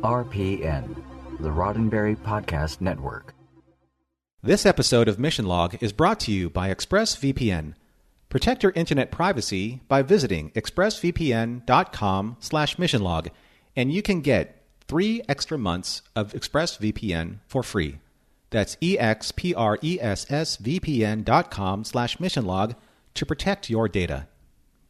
RPN, the Roddenberry Podcast Network. This episode of Mission Log is brought to you by ExpressVPN. Protect your internet privacy by visiting expressvpn.com/missionlog, and you can get 3 extra months of ExpressVPN for free. That's expressvpn.com/missionlog to protect your data.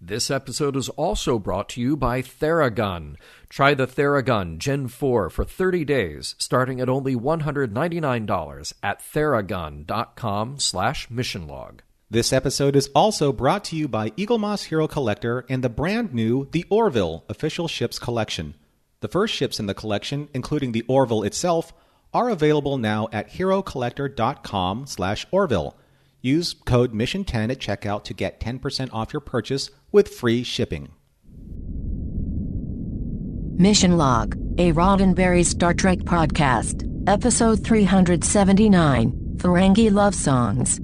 This episode is also brought to you by Theragun. Try the Theragun Gen 4 for 30 days, starting at only $199 at theragun.com/missionlog. This episode is also brought to you by Eaglemoss Hero Collector and the brand new The Orville Official Ships Collection. The first ships in the collection, including the Orville itself, are available now at herocollector.com/Orville. Use code MISSION10 at checkout to get 10% off your purchase with free shipping. Mission Log, a Roddenberry Star Trek podcast, episode 379, Ferengi Love Songs.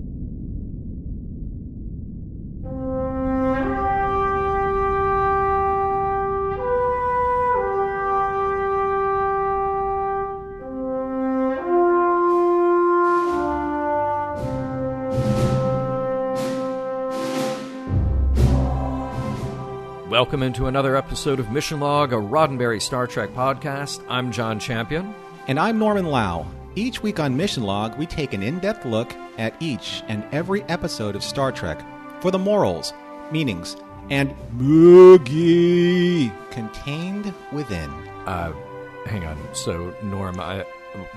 Welcome into another episode of Mission Log, a Roddenberry Star Trek podcast. I'm John Champion. And I'm Norman Lau. Each week on Mission Log, we take an in-depth look at each and every episode of Star Trek for the morals, meanings, and Moogie contained within. Hang on. So, Norm,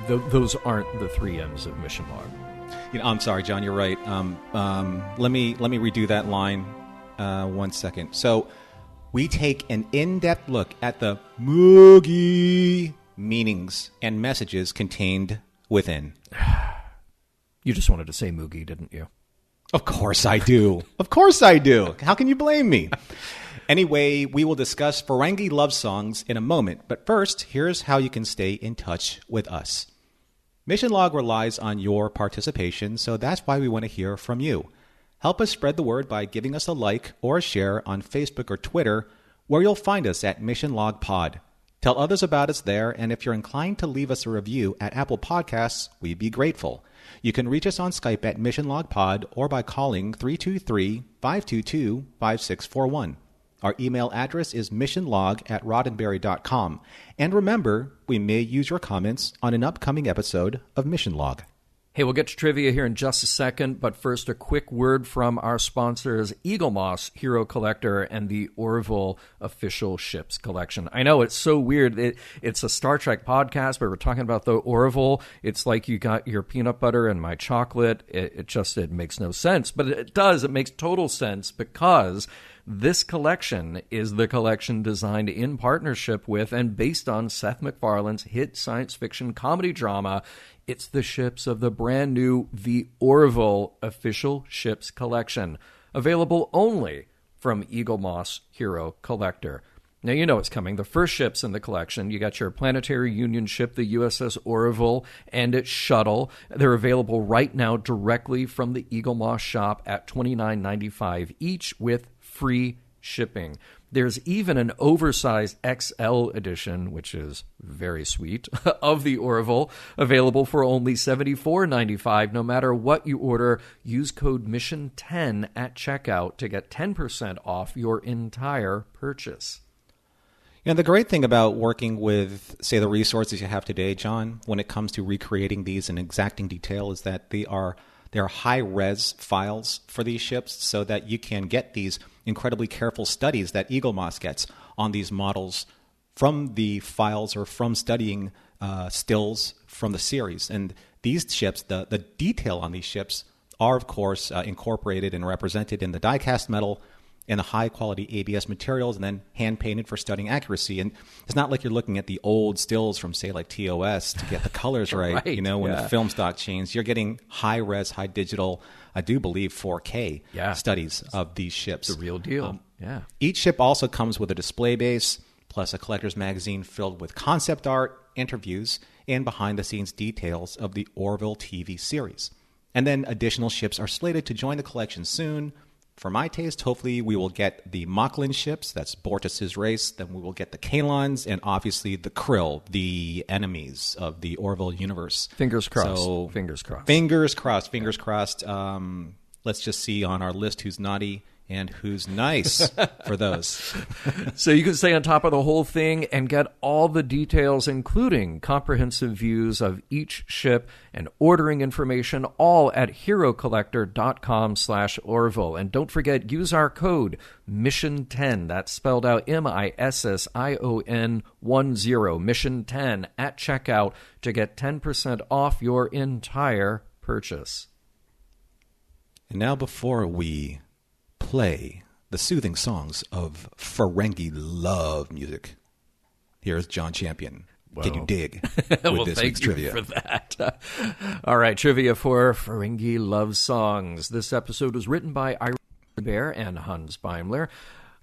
those aren't the 3 M's of Mission Log. I'm sorry, John, you're right. Let me redo that line 1 second. So, we take an in-depth look at the Moogie meanings and messages contained within. You just wanted to say Moogie, didn't you? Of course I do. Of course I do. How can you blame me? Anyway, we will discuss Ferengi Love Songs in a moment. But first, here's how you can stay in touch with us. Mission Log relies on your participation, so that's why we want to hear from you. Help us spread the word by giving us a like or a share on Facebook or Twitter, where you'll find us at Mission Log Pod. Tell others about us there, and if you're inclined to leave us a review at Apple Podcasts, we'd be grateful. You can reach us on Skype at Mission Log Pod or by calling 323-522-5641. Our email address is missionlog@roddenberry.com. And remember, we may use your comments on an upcoming episode of Mission Log. Hey, we'll get to trivia here in just a second, but first a quick word from our sponsors, Eaglemoss Hero Collector and the Orville Official Ships Collection. I know it's so weird. It's a Star Trek podcast, but we're talking about the Orville. It's like you got your peanut butter and my chocolate. It makes no sense, but it does. It makes total sense because this collection is the collection designed in partnership with and based on Seth MacFarlane's hit science fiction comedy drama. It's the ships of the brand new The Orville Official Ships Collection, available only from Eaglemoss Hero Collector. Now, you know it's coming. The first ships in the collection, you got your Planetary Union ship, the USS Orville, and its shuttle. They're available right now directly from the Eaglemoss shop at $29.95 each with free shipping. There's even an oversized XL edition, which is very sweet, of the Orville, available for only $74.95. No matter what you order, use code MISSION10 at checkout to get 10% off your entire purchase. The great thing about working with, say, the resources you have today, John, when it comes to recreating these in exacting detail, is that they are high-res files for these ships so that you can get these incredibly careful studies that Eaglemoss gets on these models from the files or from studying stills from the series. And these ships, the detail on these ships are, of course, incorporated and represented in the die-cast metal and the high-quality ABS materials and then hand-painted for studying accuracy. And it's not like you're looking at the old stills from, say, like TOS to get the colors right. When the film stock changed. You're getting high-res, high-digital, I do believe 4K studies of these ships. The real deal. Each ship also comes with a display base, plus a collector's magazine filled with concept art, interviews, and behind-the-scenes details of the Orville TV series. And then additional ships are slated to join the collection soon, For my taste, hopefully we will get the Mocklin ships, that's Bortus's race, then we will get the Kalons, and obviously the Krill, the enemies of the Orville universe. Fingers crossed. So, fingers crossed. Fingers crossed, fingers crossed. Let's just see on our list who's naughty and who's nice for those. So you can stay on top of the whole thing and get all the details, including comprehensive views of each ship and ordering information, all at herocollector.com/Orville. And don't forget, use our code MISSION10. That's spelled out MISSION10, Mission10 at checkout to get 10% off your entire purchase. And now before we play the soothing songs of Ferengi love music, here's John Champion. Well, can you dig with this week's trivia? For that. All right, trivia for Ferengi Love Songs. This episode was written by Ira Bear and Hans Beimler.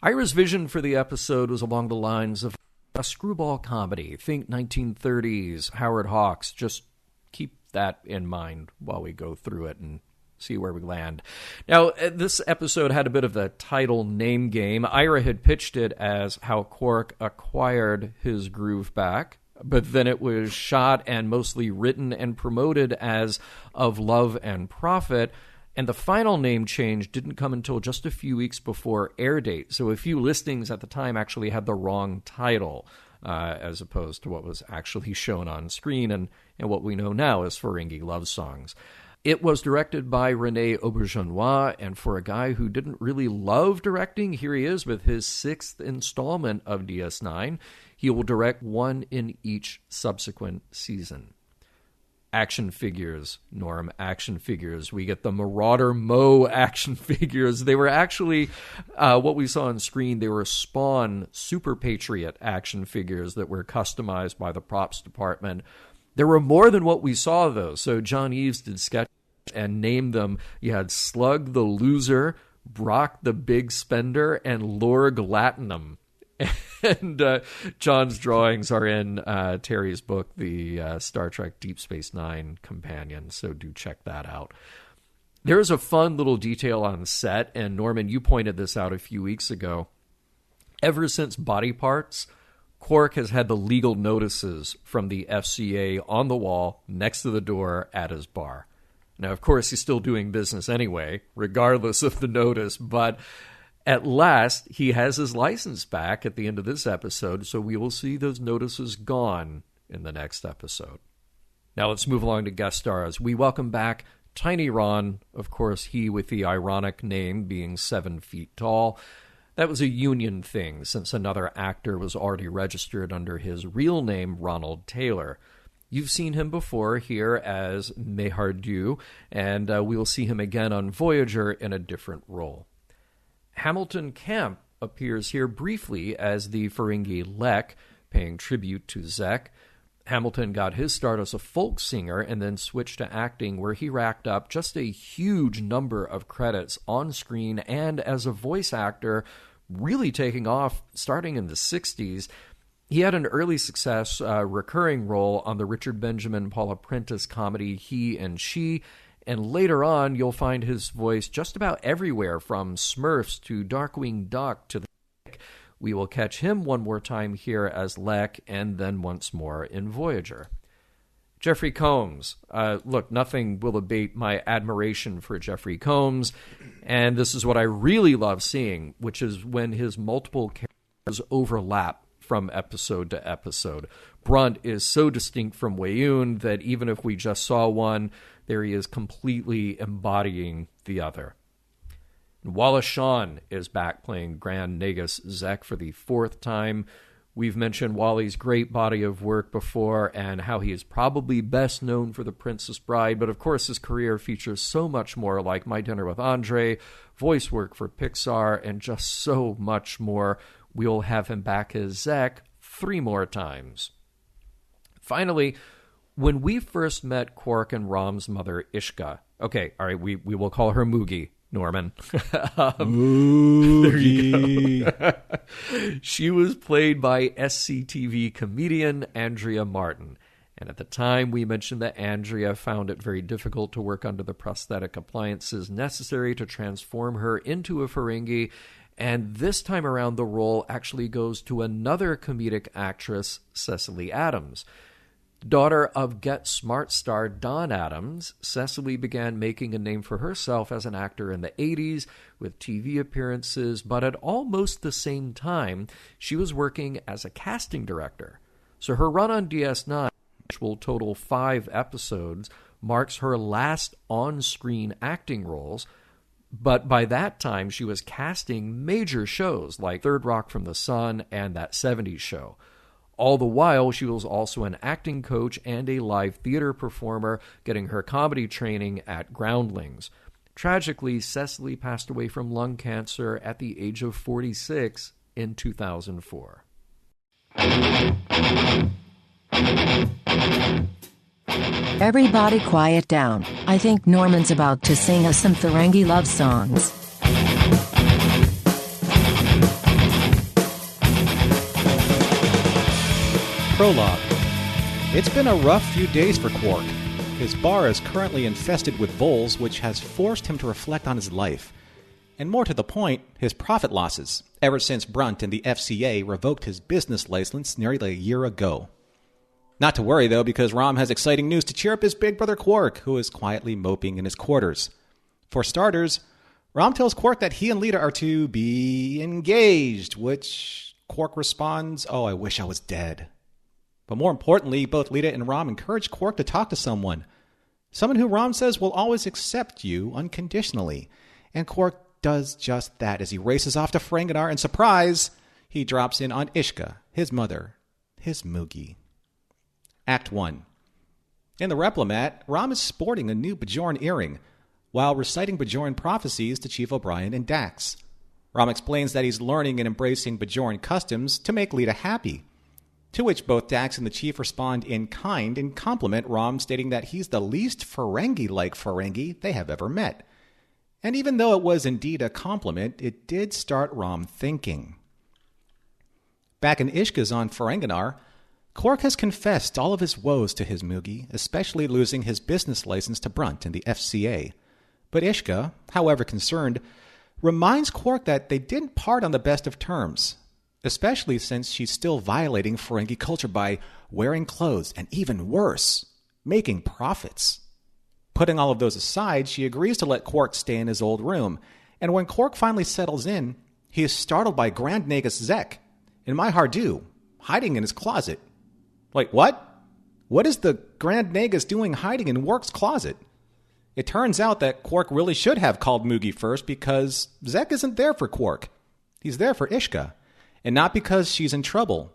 Ira's vision for the episode was along the lines of a screwball comedy. Think 1930s, Howard Hawks. Just keep that in mind while we go through it and see where we land. Now, this episode had a bit of a title name game. Ira had pitched it as how Quark acquired his groove back, but then it was shot and mostly written and promoted as Of Love and Profit, and the final name change didn't come until just a few weeks before air date, so a few listings at the time actually had the wrong title, as opposed to what was actually shown on screen and what we know now as Ferengi Love Songs. It was directed by René Auberjonois, and for a guy who didn't really love directing, here he is with his 6th installment of DS9. He will direct one in each subsequent season. Action figures, Norm, action figures. We get the Marauder Mo action figures. They were actually, what we saw on screen, they were Spawn Super Patriot action figures that were customized by the props department. There were more than what we saw, though. So John Eves did sketch and named them. You had Slug the Loser, Brock the Big Spender, and Lorg Latinum. And John's drawings are in Terry's book, the Star Trek Deep Space Nine Companion, so do check that out. There is a fun little detail on set, and Norman, you pointed this out a few weeks ago. Ever since Body Parts, Quark has had the legal notices from the FCA on the wall next to the door at his bar. Now, of course, he's still doing business anyway, regardless of the notice, but at last, he has his license back at the end of this episode, so we will see those notices gone in the next episode. Now, let's move along to guest stars. We welcome back Tiny Ron, of course, he with the ironic name being 7 feet tall. That was a union thing, since another actor was already registered under his real name, Ronald Taylor. You've seen him before here as Mehardu, and we will see him again on Voyager in a different role. Hamilton Camp appears here briefly as the Ferengi Lek, paying tribute to Zek. Hamilton got his start as a folk singer and then switched to acting, where he racked up just a huge number of credits on screen and as a voice actor, really taking off starting in the 60s. He had an early success recurring role on the Richard Benjamin Paula Prentice comedy He and She, and later on you'll find his voice just about everywhere, from Smurfs to Darkwing Duck to the We will catch him one more time here as Lek, and then once more in Voyager. Jeffrey Combs. Look, nothing will abate my admiration for Jeffrey Combs, and this is what I really love seeing, which is when his multiple characters overlap from episode to episode. Brunt is so distinct from Weyoun that even if we just saw one, there he is completely embodying the other. Wallace Shawn is back playing Grand Nagus Zek for the 4th time. We've mentioned Wally's great body of work before and how he is probably best known for The Princess Bride, but of course his career features so much more, like My Dinner with Andre, voice work for Pixar, and just so much more. We'll have him back as Zek 3 more times. Finally, when we first met Quark and Rom's mother, Ishka, okay, all right, we will call her Moogie, Norman. Moogie. There you go. She was played by SCTV comedian Andrea Martin. And at the time, we mentioned that Andrea found it very difficult to work under the prosthetic appliances necessary to transform her into a Ferengi. And this time around, the role actually goes to another comedic actress, Cecily Adams. Daughter of Get Smart star Don Adams, Cecily began making a name for herself as an actor in the 80s with TV appearances, but at almost the same time, she was working as a casting director. So her run on DS9, which will total 5 episodes, marks her last on-screen acting roles, but by that time she was casting major shows like Third Rock from the Sun and That 70s Show. All the while, she was also an acting coach and a live theater performer, getting her comedy training at Groundlings. Tragically, Cecily passed away from lung cancer at the age of 46 in 2004. Everybody quiet down. I think Norman's about to sing us some Ferengi Love Songs. Prologue. It's been a rough few days for Quark. His bar is currently infested with voles, which has forced him to reflect on his life. And more to the point, his profit losses, ever since Brunt and the FCA revoked his business license nearly a year ago. Not to worry, though, because Rom has exciting news to cheer up his big brother Quark, who is quietly moping in his quarters. For starters, Rom tells Quark that he and Lita are to be engaged, which Quark responds, "Oh, I wish I was dead." But more importantly, both Lita and Rom encourage Quark to talk to someone who Rom says will always accept you unconditionally. And Quark does just that as he races off to Ferenginar, and surprise, he drops in on Ishka, his mother, his Moogie. Act 1. In the Replimat, Rom is sporting a new Bajoran earring while reciting Bajoran prophecies to Chief O'Brien and Dax. Rom explains that he's learning and embracing Bajoran customs to make Lita happy. To which both Dax and the Chief respond in kind and compliment Rom, stating that he's the least Ferengi-like Ferengi they have ever met. And even though it was indeed a compliment, it did start Rom thinking. Back in Ishka's on Ferenginar, Quark has confessed all of his woes to his Moogie, especially losing his business license to Brunt and the FCA. But Ishka, however concerned, reminds Quark that they didn't part on the best of terms, especially since she's still violating Ferengi culture by wearing clothes and, even worse, making profits. Putting all of those aside, she agrees to let Quark stay in his old room, and when Quark finally settles in, he is startled by Grand Nagus Zek, in My Hardu, hiding in his closet. Wait, what? What is the Grand Nagus doing hiding in Quark's closet? It turns out that Quark really should have called Moogie first because Zek isn't there for Quark. He's there for Ishka. And not because she's in trouble.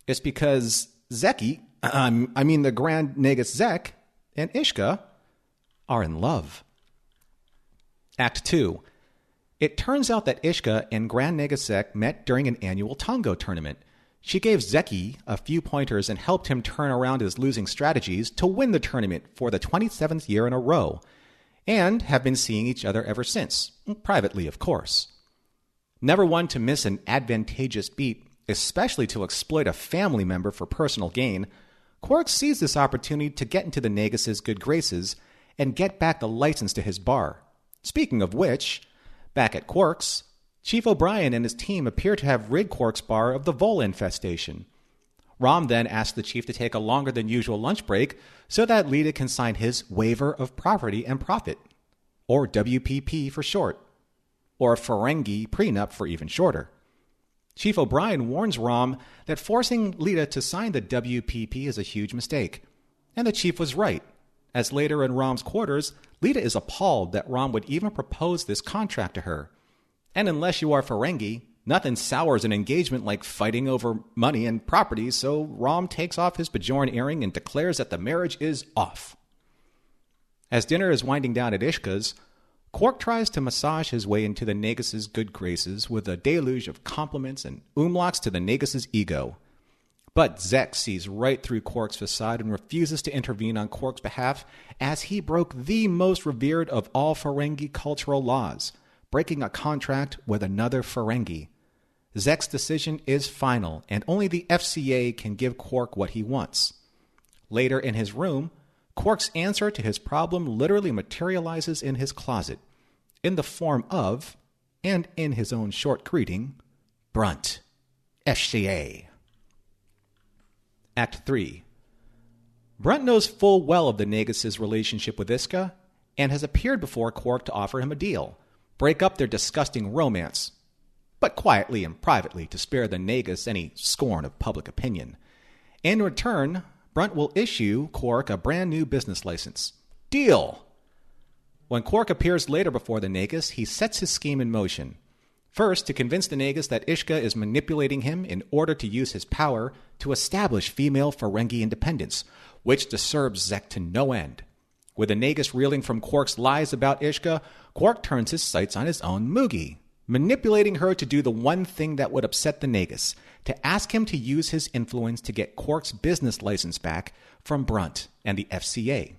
It's because the Grand Nagus Zek and Ishka are in love. Act 2. It turns out that Ishka and Grand Nagus Zek met during an annual Tongo tournament. She gave Zeki a few pointers and helped him turn around his losing strategies to win the tournament for the 27th year in a row, and have been seeing each other ever since, privately of course. Never one to miss an advantageous beat, especially to exploit a family member for personal gain, Quark sees this opportunity to get into the Nagus' good graces and get back the license to his bar. Speaking of which, back at Quark's, Chief O'Brien and his team appear to have rid Quark's bar of the vole infestation. Rom then asks the Chief to take a longer than usual lunch break so that Lita can sign his Waiver of Property and Profit, or WPP for short, or a Ferengi prenup for even shorter. Chief O'Brien warns Rom that forcing Lita to sign the WPP is a huge mistake. And the Chief was right, as later in Rom's quarters, Lita is appalled that Rom would even propose this contract to her. And unless you are Ferengi, nothing sours an engagement like fighting over money and property, so Rom takes off his Bajoran earring and declares that the marriage is off. As dinner is winding down at Ishka's, Quark tries to massage his way into the Nagus' good graces with a deluge of compliments and umlauts to the Nagus' ego. But Zek sees right through Quark's facade and refuses to intervene on Quark's behalf, as he broke the most revered of all Ferengi cultural laws, breaking a contract with another Ferengi. Zek's decision is final, and only the FCA can give Quark what he wants. Later in his room, Quark's answer to his problem literally materializes in his closet, in the form of, and in his own short greeting, Brunt, FCA. Act 3. Brunt knows full well of the Nagus' relationship with Iska and has appeared before Quark to offer him a deal, break up their disgusting romance, but quietly and privately to spare the Nagus any scorn of public opinion. In return, Brunt will issue Quark a brand new business license. Deal! When Quark appears later before the Nagus, he sets his scheme in motion. First, to convince the Nagus that Ishka is manipulating him in order to use his power to establish female Ferengi independence, which disturbs Zek to no end. With the Nagus reeling from Quark's lies about Ishka, Quark turns his sights on his own Moogie, manipulating her to do the one thing that would upset the Nagus, to ask him to use his influence to get Quark's business license back from Brunt and the FCA.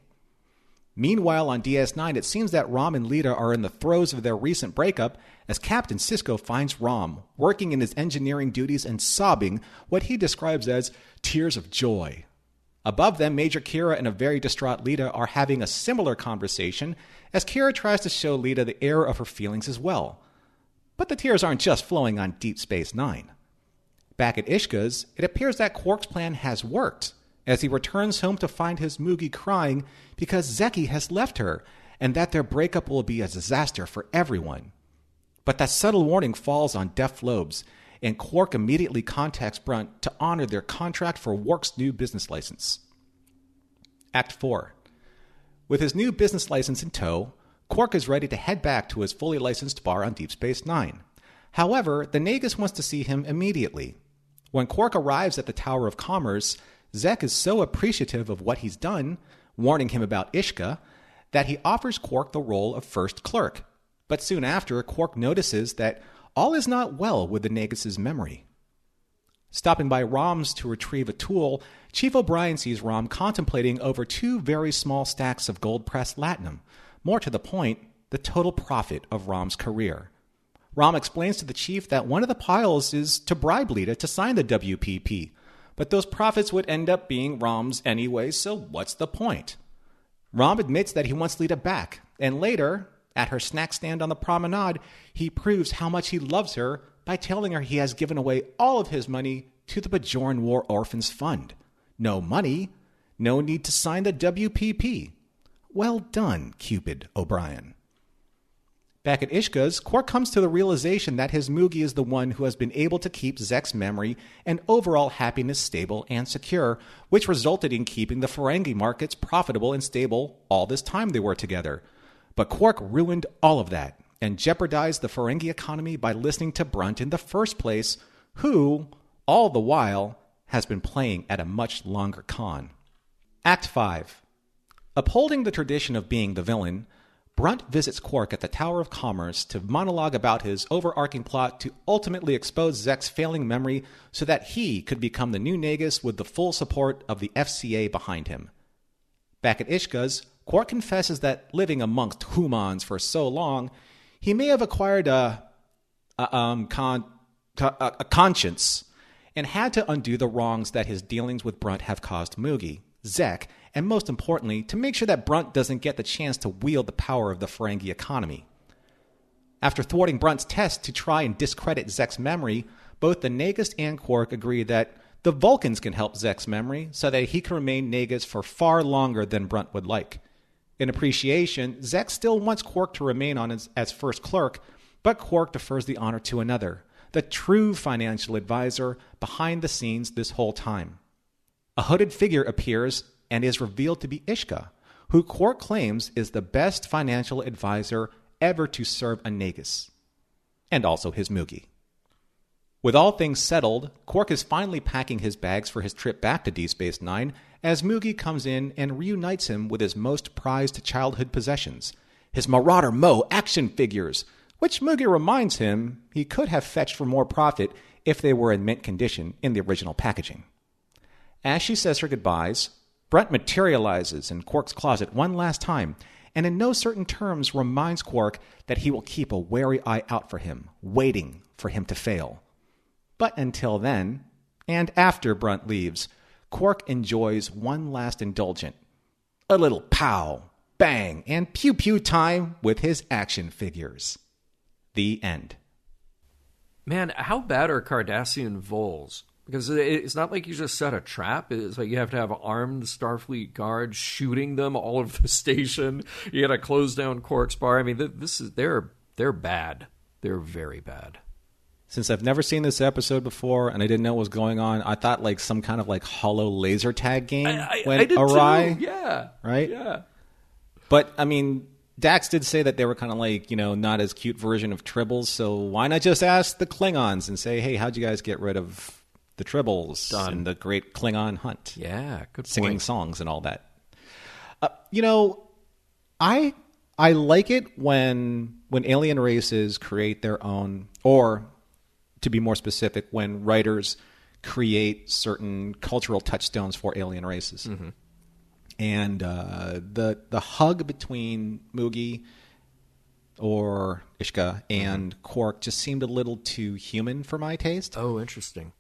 Meanwhile, on DS9, it seems that Rom and Lita are in the throes of their recent breakup as Captain Sisko finds Rom working in his engineering duties and sobbing what he describes as tears of joy. Above them, Major Kira and a very distraught Lita are having a similar conversation as Kira tries to show Lita the error of her feelings as well. But the tears aren't just flowing on Deep Space Nine. Back at Ishka's, it appears that Quark's plan has worked, as he returns home to find his Moogie crying because Zeki has left her, and that their breakup will be a disaster for everyone. But that subtle warning falls on deaf lobes, and Quark immediately contacts Brunt to honor their contract for Quark's new business license. Act 4. With his new business license in tow, Quark is ready to head back to his fully licensed bar on Deep Space Nine. However, the Nagus wants to see him immediately. When Quark arrives at the Tower of Commerce, Zek is so appreciative of what he's done, warning him about Ishka, that he offers Quark the role of first clerk. But soon after, Quark notices that all is not well with the Nagus' memory. Stopping by Rom's to retrieve a tool, Chief O'Brien sees Rom contemplating over 2 very small stacks of gold-pressed latinum. More to the point, the total profit of Rom's career. Rom explains to the chief that one of the piles is to bribe Lita to sign the WPP, but those profits would end up being Rom's anyway, so what's the point? Rom admits that he wants Lita back, and later, at her snack stand on the promenade, he proves how much he loves her by telling her he has given away all of his money to the Bajoran War Orphans Fund. No money, no need to sign the WPP. Well done, Cupid O'Brien. Back at Ishka's, Quark comes to the realization that his Moogie is the one who has been able to keep Zek's memory and overall happiness stable and secure, which resulted in keeping the Ferengi markets profitable and stable all this time they were together. But Quark ruined all of that and jeopardized the Ferengi economy by listening to Brunt in the first place, who, all the while, has been playing at a much longer con. Act 5. Upholding the tradition of being the villain, Brunt visits Quark at the Tower of Commerce to monologue about his overarching plot to ultimately expose Zek's failing memory so that he could become the new Nagus with the full support of the FCA behind him. Back at Ishka's, Quark confesses that living amongst humans for so long, he may have acquired a conscience and had to undo the wrongs that his dealings with Brunt have caused Moogie, Zek, and most importantly, to make sure that Brunt doesn't get the chance to wield the power of the Ferengi economy. After thwarting Brunt's test to try and discredit Zek's memory, both the Nagus and Quark agree that the Vulcans can help Zek's memory so that he can remain Nagus for far longer than Brunt would like. In appreciation, Zek still wants Quark to remain on as first clerk, but Quark defers the honor to another, the true financial advisor behind the scenes this whole time. A hooded figure appears and is revealed to be Ishka, who Quark claims is the best financial advisor ever to serve a Nagus, and also his Moogie. With all things settled, Quark is finally packing his bags for his trip back to Deep Space Nine as Moogie comes in and reunites him with his most prized childhood possessions, his Marauder Mo action figures, which Moogie reminds him he could have fetched for more profit if they were in mint condition in the original packaging. As she says her goodbyes, Brunt materializes in Quark's closet one last time, and in no certain terms reminds Quark that he will keep a wary eye out for him, waiting for him to fail. But until then, and after Brunt leaves, Quark enjoys one last indulgent, a little pow, bang, and pew-pew time with his action figures. The end. Man, how bad are Cardassian voles? Because it's not like you just set a trap. It's like you have to have armed Starfleet guards shooting them all over the station. You got to close down Quark's bar. I mean, they're bad. They're very bad. Since I've never seen this episode before and I didn't know what was going on, I thought like some kind of like hollow laser tag game went awry. Too. Yeah. Right? Yeah. But, I mean, Dax did say that they were kind of like, not as cute version of Tribbles. So why not just ask the Klingons and say, hey, how'd you guys get rid of the Tribbles and the great Klingon hunt? Yeah, good point. Singing songs and all that. I like it when alien races create their own, or to be more specific, when writers create certain cultural touchstones for alien races. Mm-hmm. And the hug between Moogie or Ishka and Quark just seemed a little too human for my taste. Oh, interesting.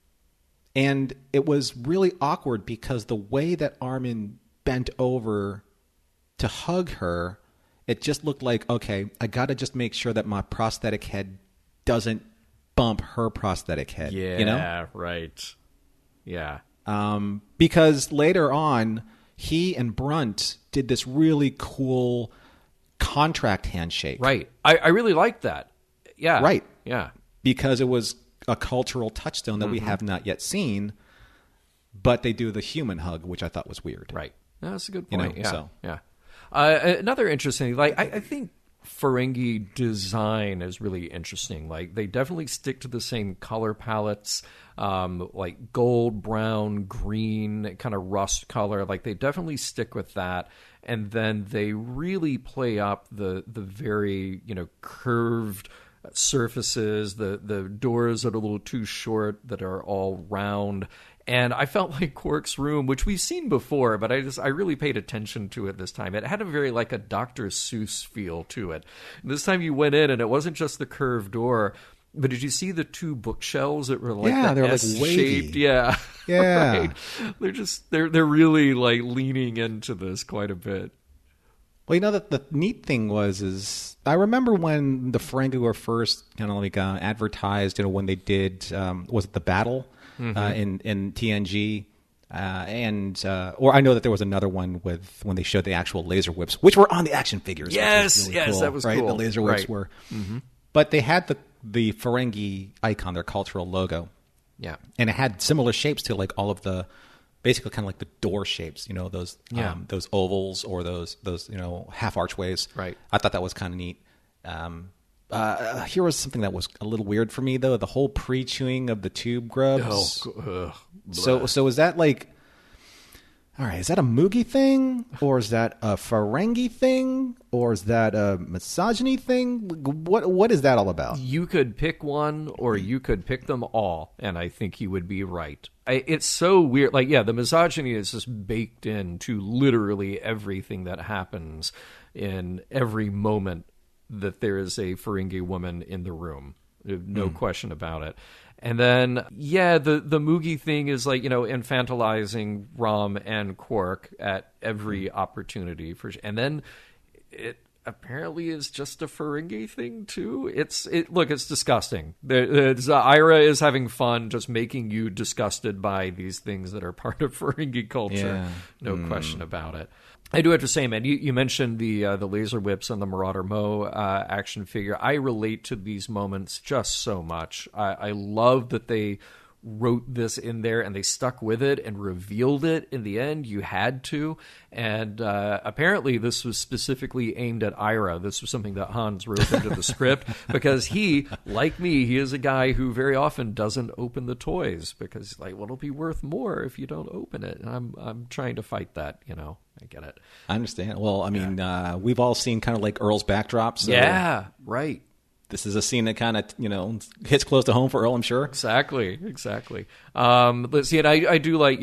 And it was really awkward because the way that Armin bent over to hug her, it just looked like, okay, I got to just make sure that my prosthetic head doesn't bump her prosthetic head. Yeah, right. Yeah. Because later on, he and Brunt did this really cool contract handshake. Right. I really liked that. Yeah. Right. Yeah. Because it was a cultural touchstone that we have not yet seen, but they do the human hug, which I thought was weird. Right. No, that's a good point. Yeah. Another interesting, I think Ferengi design is really interesting. Like, they definitely stick to the same color palettes, like gold, brown, green, kind of rust color. Like, they definitely stick with that. And then they really play up the very, curved surfaces, the doors that are a little too short, that are all round. And I felt like Quark's room, which we've seen before, but I really paid attention to it this time. It had a very like a Dr. Seuss feel to it. And this time you went in and it wasn't just the curved door, but did you see the two bookshelves that were like they're S-shaped? like wavy. Yeah. Yeah. Right. They're really like leaning into this quite a bit. Well, the neat thing is I remember when the Ferengi were first kind of like advertised, when they did, was it the battle in TNG? Or I know that there was another one when they showed the actual laser whips, which were on the action figures. Yes, really cool, that was right? cool. The laser whips were. Mm-hmm. But they had the Ferengi icon, their cultural logo. Yeah. And it had similar shapes to like all of the, basically kind of like the door shapes, those ovals or those half archways. Right. I thought that was kind of neat. Here was something that was a little weird for me though: the whole pre-chewing of the tube grubs. So is that like, all right? Is that a Moogie thing, or is that a Ferengi thing, or is that a misogyny thing? What is that all about? You could pick one, or you could pick them all, and I think you would be right. It's so weird. Like, the misogyny is just baked into literally everything that happens in every moment that there is a Ferengi woman in the room. No question about it. And then, the Moogie thing is like, infantilizing Rom and Quark at every opportunity. And then it apparently is just a Ferengi thing too. It's disgusting. Ira is having fun just making you disgusted by these things that are part of Ferengi culture. Yeah. No question about it. I do have to say, man, you mentioned the laser whips on the Marauder Mo action figure. I relate to these moments just so much. I love that they wrote this in there and they stuck with it and revealed it in the end. You had to. And apparently this was specifically aimed at Ira. This was something that Hans wrote into the script because he, like me, he is a guy who very often doesn't open the toys because like, well, it'll be worth more if you don't open it. And I'm trying to fight that, I get it. I understand. Well, I mean, we've all seen kind of like Earl's backdrops. So yeah, right. This is a scene that kind of, hits close to home for Earl, I'm sure. Exactly. Let's see, and I do like,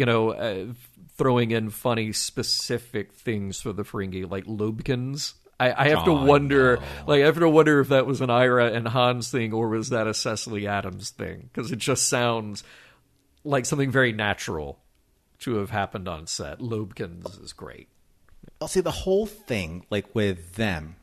throwing in funny specific things for the Ferengi, like Lobekins. I have to wonder, if that was an Ira and Hans thing or was that a Cecily Adams thing? Because it just sounds like something very natural to have happened on set. Lobkins is great. I'll see the whole thing, like with them,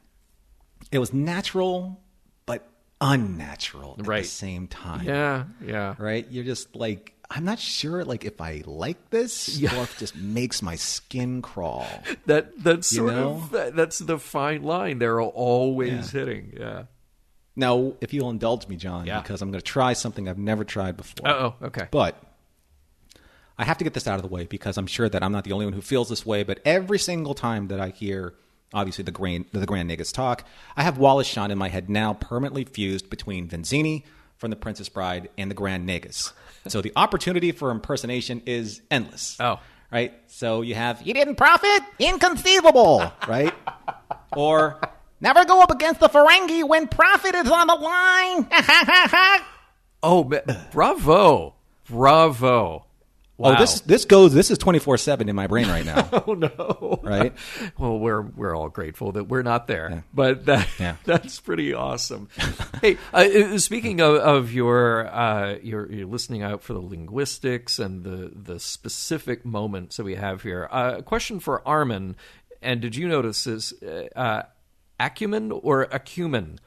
it was natural, but unnatural at the same time. Yeah. Right? You're just like, I'm not sure, like, if I like this or if it just makes my skin crawl. That's sort of that's the fine line they're always hitting. Yeah. Now, if you'll indulge me, John, because I'm going to try something I've never tried before. Oh, okay. But I have to get this out of the way because I'm sure that I'm not the only one who feels this way. But every single time that I hear, obviously, the Grand Nagus talk, I have Wallace Shawn in my head now permanently fused between Vizzini from The Princess Bride and the Grand Nagus. So the opportunity for impersonation is endless. Oh. Right? So you have, you didn't profit? Inconceivable. Right? Or, never go up against the Ferengi when profit is on the line. Oh, bravo. Wow. Oh, this is 24/7 in my brain right now. Oh no! Right? Well, we're all grateful that we're not there, but that's pretty awesome. Hey, speaking of your listening out for the linguistics and the specific moments that we have here. A question for Armin, and did you notice this acumen or acumen?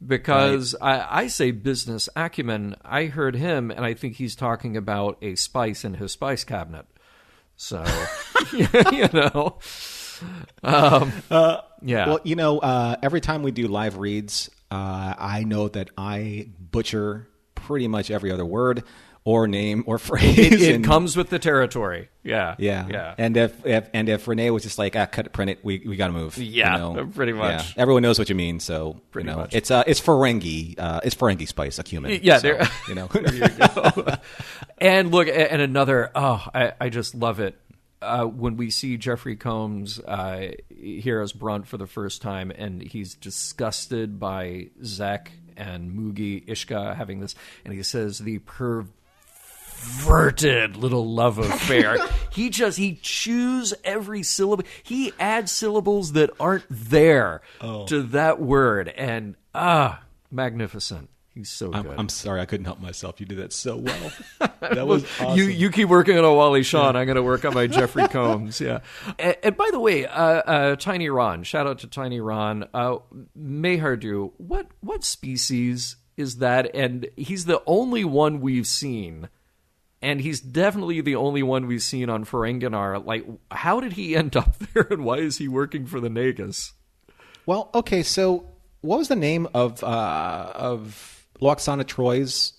Because I say business acumen. I heard him, and I think he's talking about a spice in his spice cabinet. So, you know. Yeah. Well, every time we do live reads, I know that I butcher pretty much every other word or name or phrase. It comes with the territory. Yeah. And if Renee was just like, cut it, print it, we got to move. Yeah, pretty much. Yeah. Everyone knows what you mean, so pretty much. It's Ferengi spice, a cumin. Yeah, so, there you go. And look, and another. I just love it. When we see Jeffrey Combs here as Brunt for the first time, and he's disgusted by Zek and Moogie Ishka having this, and he says the perverted little love affair. he chews every syllable. He adds syllables that aren't there to that word, and magnificent. He's so good. I'm sorry, I couldn't help myself. You did that so well. That was awesome. You keep working on a Wally Shawn. I'm going to work on my Jeffrey Combs. Yeah. And by the way, Tiny Ron. Shout out to Tiny Ron. Mayhardu. What species is that? And he's the only one we've seen. And he's definitely the only one we've seen on Ferenginar. Like, how did he end up there, and why is he working for the Nagus? Well, okay, so what was the name of Loxana Troy's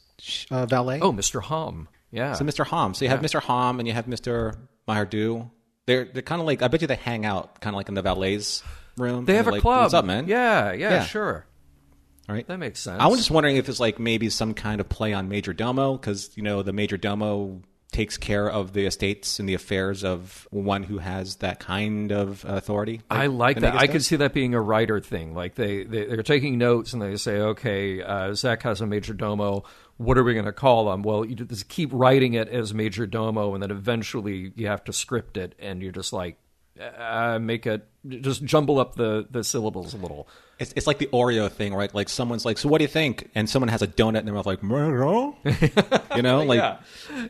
valet? Oh, Mr. Hom. Yeah. So Mr. Hom. So you have Mr. Hom and you have Mr. Mayardu. They're kind of like, I bet you they hang out kind of like in the valet's room. They have a club. What's up, man? Yeah, sure. All right. That makes sense. I was just wondering if it's like maybe some kind of play on Major Domo, because, the Major Domo takes care of the estates and the affairs of one who has that kind of authority. I like that. I could see that being a writer thing. Like they're taking notes and they say, okay, Zach has a major domo. What are we going to call him? Well, you just keep writing it as major domo, and then eventually you have to script it, and you're just like, make it, just jumble up the syllables a little. It's like the Oreo thing, right? Like someone's like, so what do you think? And someone has a donut in their mouth like, Mario? Like, yeah.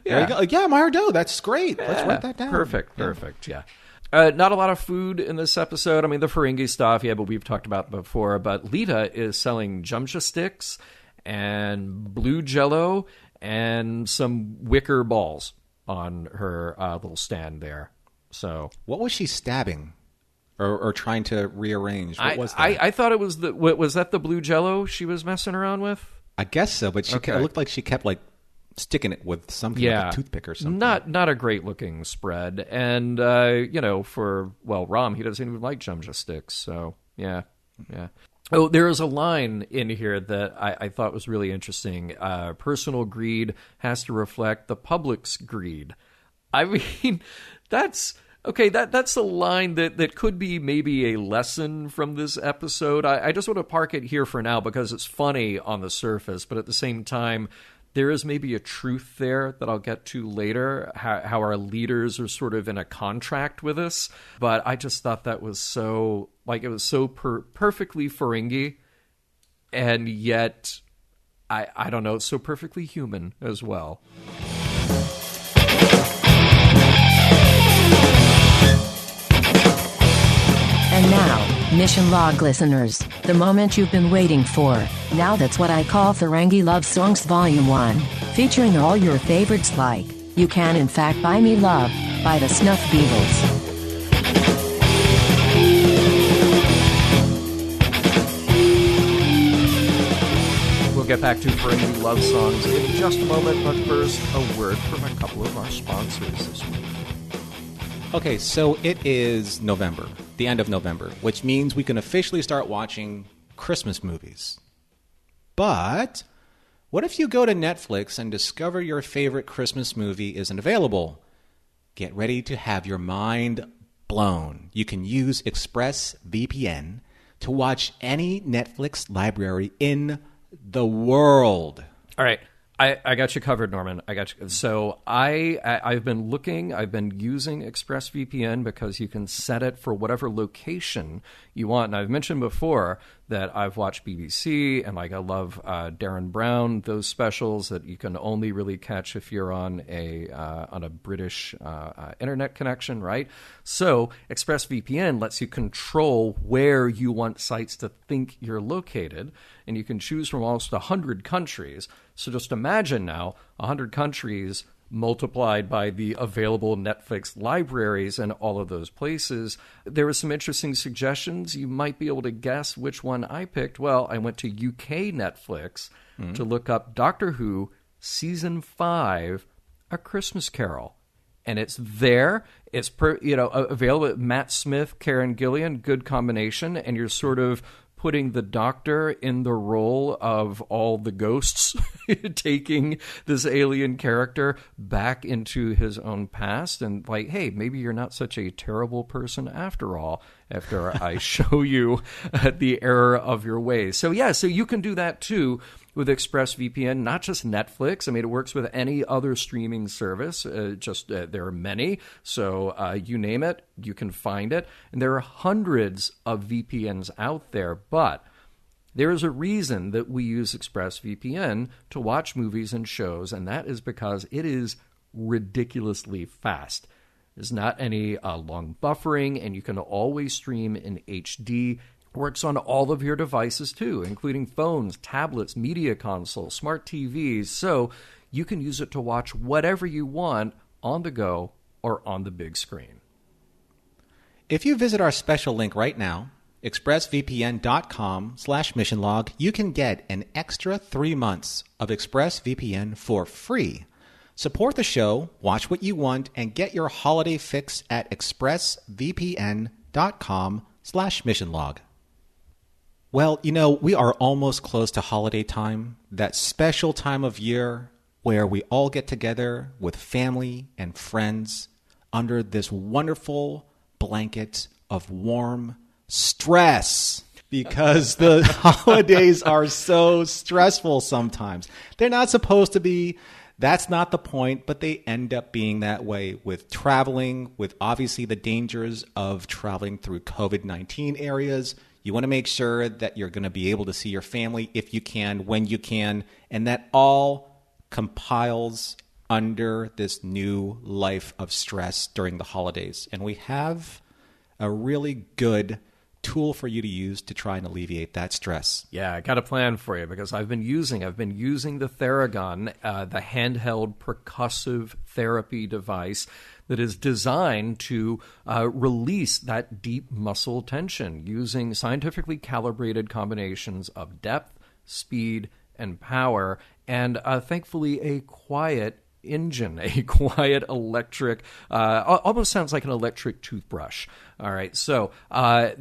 There you go. Like, yeah, Mario, that's great. Let's write that down. Perfect, yeah. Not a lot of food in this episode. I mean, the Ferengi stuff, but we've talked about it before. But Lita is selling Jumsha sticks and blue Jello and some wicker balls on her little stand there. So, what was she stabbing or trying to rearrange? What was that? I thought it was was that the blue Jello she was messing around with? I guess so, but it looked like she kept like sticking it with something like a toothpick or something. Not a great looking spread, and for Rom, he doesn't even like Jumja sticks, so yeah. Oh, there is a line in here that I thought was really interesting. Personal greed has to reflect the public's greed. I mean, that's okay. That's a line that could be maybe a lesson from this episode. I just want to park it here for now because it's funny on the surface, but at the same time, there is maybe a truth there that I'll get to later, how our leaders are sort of in a contract with us. But I just thought that was so, it was so perfectly Ferengi, and yet, I don't know, it's so perfectly human as well. Mission Log listeners, the moment you've been waiting for. Now that's what I call Ferengi Love Songs Volume 1, featuring all your favorites like You Can In Fact Buy Me Love by the Snuff Beagles. We'll get back to Ferengi Love Songs in just a moment, but first, a word from a couple of our sponsors this week. Okay, so it is November, the end of November, which means we can officially start watching Christmas movies. But what if you go to Netflix and discover your favorite Christmas movie isn't available? Get ready to have your mind blown. You can use ExpressVPN to watch any Netflix library in the world. All right. I got you covered, Norman. I got you. So I've been using ExpressVPN because you can set it for whatever location you want. And I've mentioned before that I've watched BBC and I love Darren Brown, those specials that you can only really catch if you're on a British internet connection, right? So ExpressVPN lets you control where you want sites to think you're located, and you can choose from almost 100 countries. So just imagine now 100 countries multiplied by the available Netflix libraries in all of those places. There were some interesting suggestions. You might be able to guess which one I picked. Well, I went to UK Netflix to look up Doctor Who Season 5, A Christmas Carol. And it's there. It's available. Matt Smith, Karen Gillan, good combination. And you're sort of putting the Doctor in the role of all the ghosts, taking this alien character back into his own past and hey, maybe you're not such a terrible person after all, after I show you the error of your ways. So you can do that too with ExpressVPN, not just Netflix. I mean, it works with any other streaming service. There are many. So you name it, you can find it. And there are hundreds of VPNs out there. But there is a reason that we use ExpressVPN to watch movies and shows, and that is because it is ridiculously fast. There's not any long buffering, and you can always stream in HD. Works on all of your devices too, including phones, tablets, media consoles, smart TVs. So you can use it to watch whatever you want on the go or on the big screen. If you visit our special link right now, expressvpn.com/missionlog, you can get an extra 3 months of ExpressVPN for free. Support the show, watch what you want, and get your holiday fix at expressvpn.com/missionlog. Well, we are almost close to holiday time, that special time of year where we all get together with family and friends under this wonderful blanket of warm stress, because the holidays are so stressful sometimes. They're not supposed to be. That's not the point, but they end up being that way with traveling, with obviously the dangers of traveling through COVID-19 areas. You want to make sure that you're going to be able to see your family if you can, when you can, and that all compiles under this new life of stress during the holidays. And we have a really good tool for you to use to try and alleviate that stress. Yeah, I got a plan for you because I've been using the Theragun, the handheld percussive therapy device that is designed to release that deep muscle tension using scientifically calibrated combinations of depth, speed, and power, and thankfully a quiet engine, a quiet electric, almost sounds like an electric toothbrush. All right, so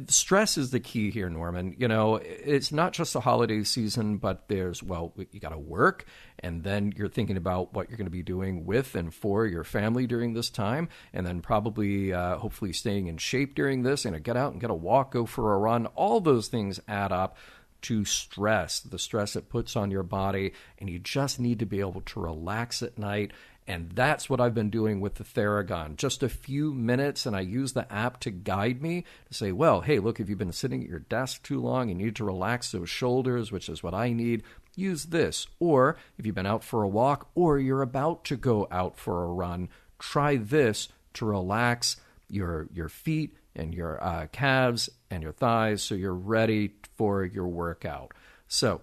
stress is the key here, Norman. It's not just the holiday season, but you got to work, and then you're thinking about what you're going to be doing with and for your family during this time, and then probably, hopefully staying in shape during this, and get out and get a walk, go for a run. All those things add up to stress, the stress it puts on your body, and you just need to be able to relax at night. And that's what I've been doing with the Theragun. Just a few minutes, and I use the app to guide me to say, well, hey, look, if you've been sitting at your desk too long, you need to relax those shoulders, which is what I need, use this. Or if you've been out for a walk or you're about to go out for a run, try this to relax your feet, and your calves and your thighs, so you're ready for your workout. So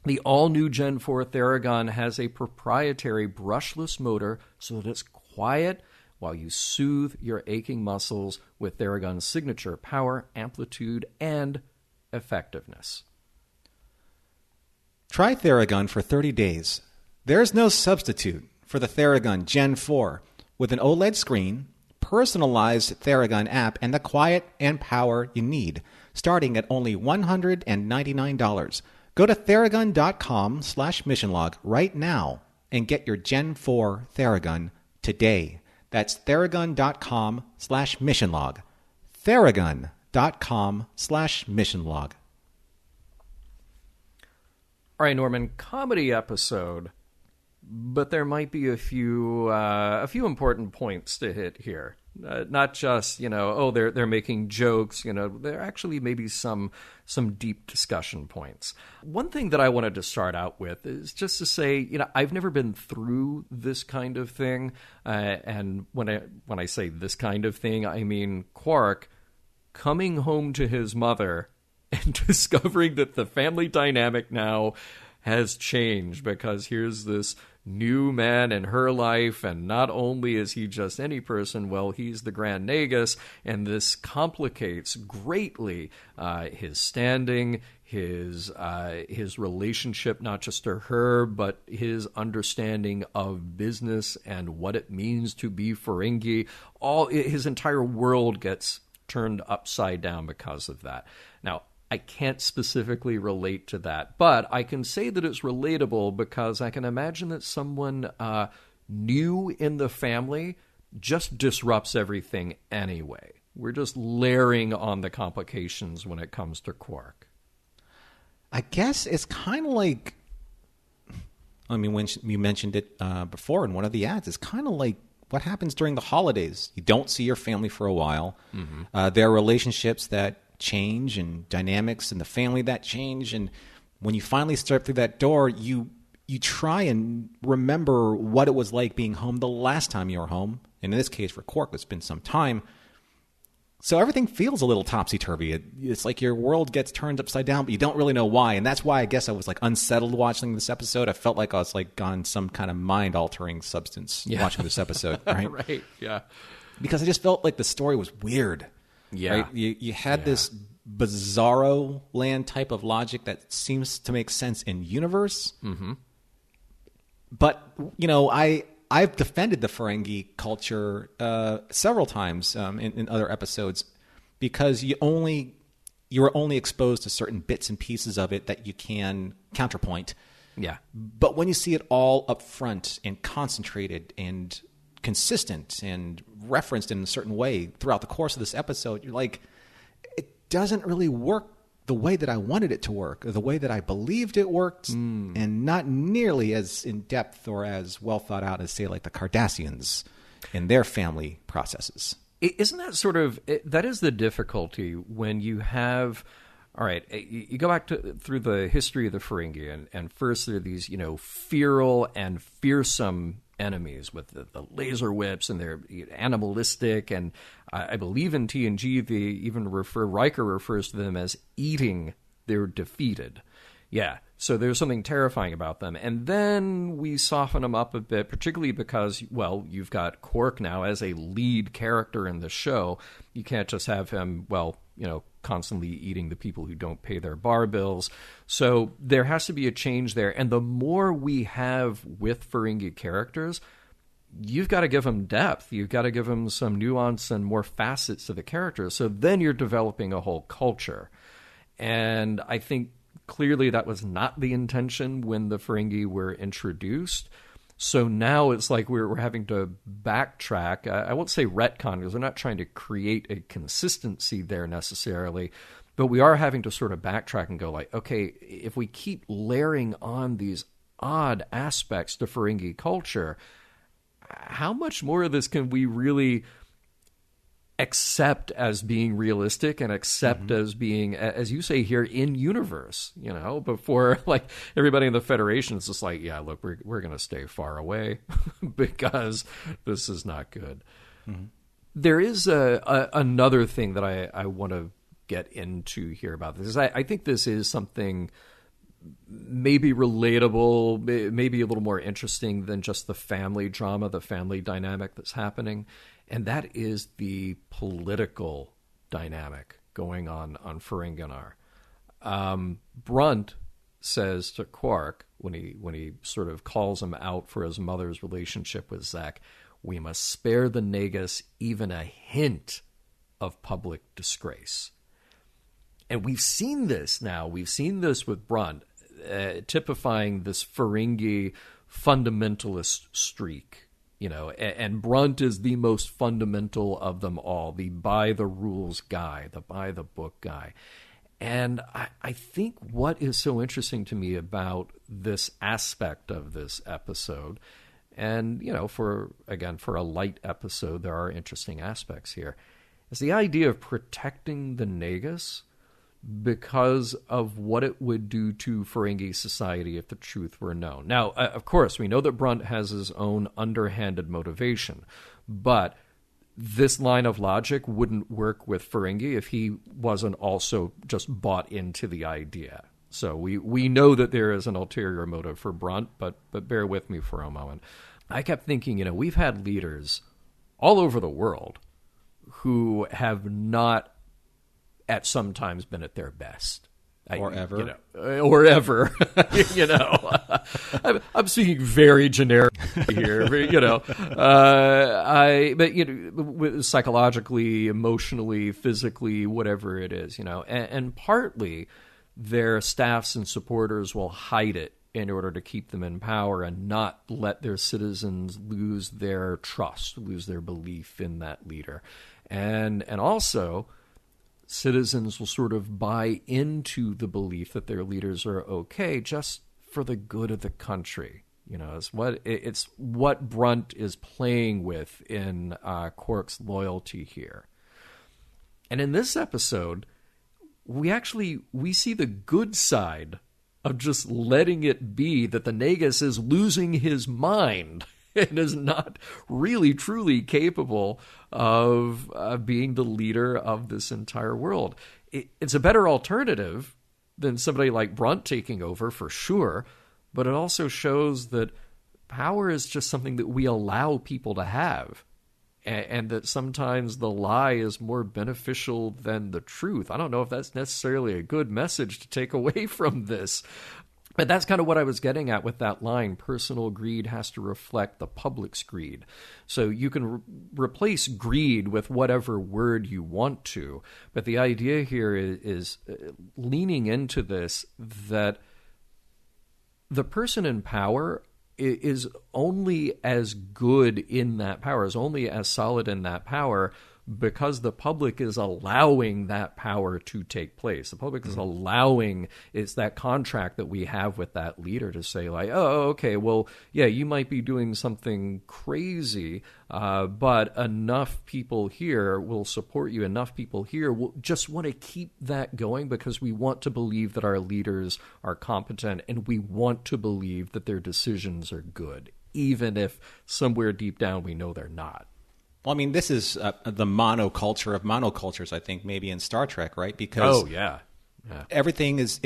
the all-new Gen 4 Theragun has a proprietary brushless motor so that it's quiet while you soothe your aching muscles with Theragun's signature power, amplitude, and effectiveness. Try Theragun for 30 days. There's no substitute for the Theragun Gen 4 with an OLED screen, personalized Theragun app, and the quiet and power you need, starting at only $199. Go to Theragun.com/missionlog right now and get your Gen 4 Theragun today. That's Theragun.com/missionlog. Theragun.com/missionlog. All right, Norman, comedy episode, but there might be a few important points to hit here. Not just, they're making jokes, there actually may be some deep discussion points. One thing that I wanted to start out with is just to say, I've never been through this kind of thing. And when I say this kind of thing, I mean Quark coming home to his mother and discovering that the family dynamic now has changed because here's this new man in her life, and not only is he just any person, well, he's the Grand Nagus, and this complicates greatly his standing, his relationship not just to her, but his understanding of business and what it means to be Ferengi. His entire world gets turned upside down because of that. Now, I can't specifically relate to that, but I can say that it's relatable because I can imagine that someone new in the family just disrupts everything anyway. We're just layering on the complications when it comes to Quark. I guess it's kind of like, when you mentioned it before in one of the ads, it's kind of like what happens during the holidays. You don't see your family for a while. Mm-hmm. There are relationships that change and dynamics in the family that change, and when you finally step through that door, you try and remember what it was like being home the last time you were home. And in this case for Quark, it's been some time, so everything feels a little topsy-turvy. It's like your world gets turned upside down, but you don't really know why. And that's why I guess I was like unsettled watching this episode. I felt like I was like on some kind of mind-altering substance watching this episode, right? Right, yeah. Because I just felt like the story was weird. Yeah. Right? You had this bizarro land type of logic that seems to make sense in universe. Mm-hmm. But, I've defended the Ferengi culture several times in other episodes because you were only exposed to certain bits and pieces of it that you can counterpoint. Yeah. But when you see it all up front and concentrated and consistent and referenced in a certain way throughout the course of this episode, you're like, it doesn't really work the way that I wanted it to work, or the way that I believed it worked, and not nearly as in depth or as well thought out as, say, like the Cardassians and their family processes. Isn't that that is the difficulty when you have, all right, you go back through the history of the Ferengi, and first there are these, feral and fearsome enemies with the laser whips, and they're animalistic, and I believe in TNG they even Riker refers to them as eating their defeated. Yeah, so there's something terrifying about them. And then we soften them up a bit, particularly because, well, you've got Quark now as a lead character in the show. You can't just have him, constantly eating the people who don't pay their bar bills. So there has to be a change there. And the more we have with Ferengi characters, you've got to give them depth. You've got to give them some nuance and more facets to the characters. So then you're developing a whole culture. And I think clearly that was not the intention when the Ferengi were introduced. So now it's like we're having to backtrack. I won't say retcon because we're not trying to create a consistency there necessarily, but we are having to sort of backtrack and go like, okay, if we keep layering on these odd aspects to Ferengi culture, how much more of this can we really accept as being realistic and accept as being, as you say here, in universe, before like everybody in the Federation is just like, yeah, look, we're going to stay far away because this is not good. Mm-hmm. There is another thing that I want to get into here about this. I think this is something maybe relatable, maybe a little more interesting than just the family drama, the family dynamic that's happening. And that is the political dynamic going on Ferenginar. Brunt says to Quark, when he sort of calls him out for his mother's relationship with Zek, we must spare the Nagus even a hint of public disgrace. And we've seen this now. We've seen this with Brunt, typifying this Ferengi fundamentalist streak. And Brunt is the most fundamental of them all, the by-the-rules guy, the by-the-book guy. And I think what is so interesting to me about this aspect of this episode, and, for a light episode, there are interesting aspects here, is the idea of protecting the Nagus because of what it would do to Ferengi society if the truth were known. Now, of course, we know that Brunt has his own underhanded motivation, but this line of logic wouldn't work with Ferengi if he wasn't also just bought into the idea. So we know that there is an ulterior motive for Brunt, but bear with me for a moment. I kept thinking, we've had leaders all over the world who have not at some times been at their best. Or ever. Or ever. I'm speaking very generic here. Psychologically, emotionally, physically, whatever it is, and partly their staffs and supporters will hide it in order to keep them in power and not let their citizens lose their trust, lose their belief in that leader. And also, citizens will sort of buy into the belief that their leaders are okay just for the good of the country. It's what Brunt is playing with in Quark's loyalty here. And in this episode, we see the good side of just letting it be that the Nagus is losing his mind and is not really truly capable of being the leader of this entire world. It's a better alternative than somebody like Brunt taking over, for sure, but it also shows that power is just something that we allow people to have, and that sometimes the lie is more beneficial than the truth. I don't know if that's necessarily a good message to take away from this, but that's kind of what I was getting at with that line. Personal greed has to reflect the public's greed. So you can replace greed with whatever word you want to, but the idea here is leaning into this, that the person in power is only as good in that power, is only as solid in that power because the public is allowing that power to take place. The public is allowing, it's that contract that we have with that leader to say like, oh, okay, well, yeah, you might be doing something crazy, but enough people here will support you. Enough people here will just want to keep that going because we want to believe that our leaders are competent and we want to believe that their decisions are good, even if somewhere deep down we know they're not. Well, I mean, this is the monoculture of monocultures, I think, maybe in Star Trek, right? Because everything is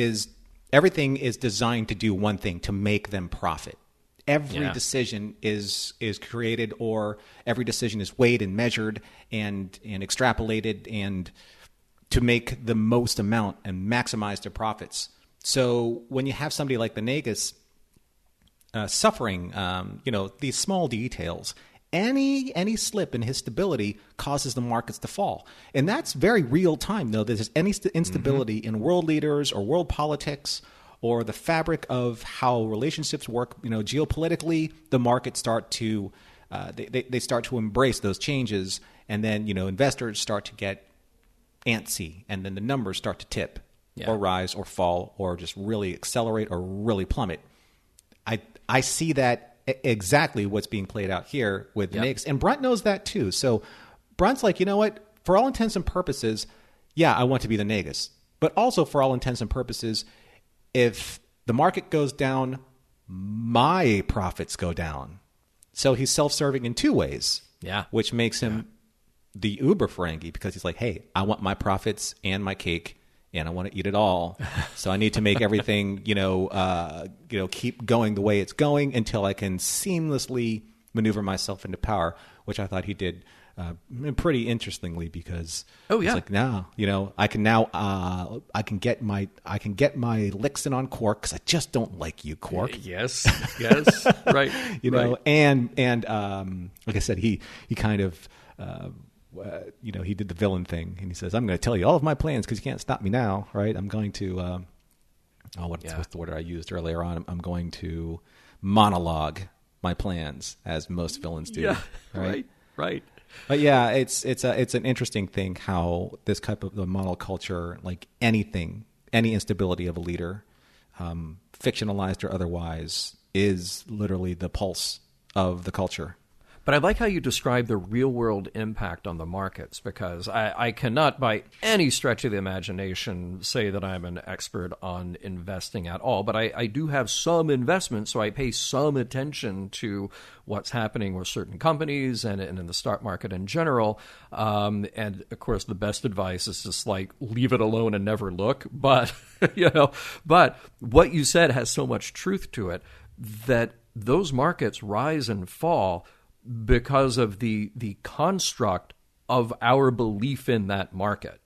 designed to do one thing, to make them profit. Every decision is created, or every decision is weighed and measured and extrapolated, and to make the most amount and maximize their profits. So when you have somebody like the Nagus suffering, these small details, any slip in his stability causes the markets to fall. And that's very real time, though. There's any instability in world leaders or world politics or the fabric of how relationships work, geopolitically, the markets start to they start to embrace those changes, and then investors start to get antsy, and then the numbers start to tip or rise or fall or just really accelerate or really plummet. I see that exactly what's being played out here with Nagus. And Brunt knows that too. So Brunt's like, you know what? For all intents and purposes, I want to be the Nagus. But also for all intents and purposes, if the market goes down, my profits go down. So he's self-serving in two ways. Yeah. Which makes him the uber Ferengi, because he's like, hey, I want my profits and my cake, and I want to eat it all. So I need to make everything, keep going the way it's going until I can seamlessly maneuver myself into power, which I thought he did pretty interestingly, because it's like, now, I can get my licks in on Quark, because I just don't like you, Quark. Yes, right. Right. And like I said, he kind of he did the villain thing, and he says, I'm going to tell you all of my plans because you can't stop me now, right? I'm going to what's the word I used earlier on? I'm going to monologue my plans, as most villains do. Yeah, right. But yeah, it's an interesting thing how this type of the model culture, like any instability of a leader, fictionalized or otherwise, is literally the pulse of the culture. But I like how you describe the real-world impact on the markets, because I cannot, by any stretch of the imagination, say that I'm an expert on investing at all. But I do have some investments, so I pay some attention to what's happening with certain companies and in the stock market in general. And, of course, the best advice is just, leave it alone and never look. But, but what you said has so much truth to it that those markets rise and fall because of the construct of our belief in that market.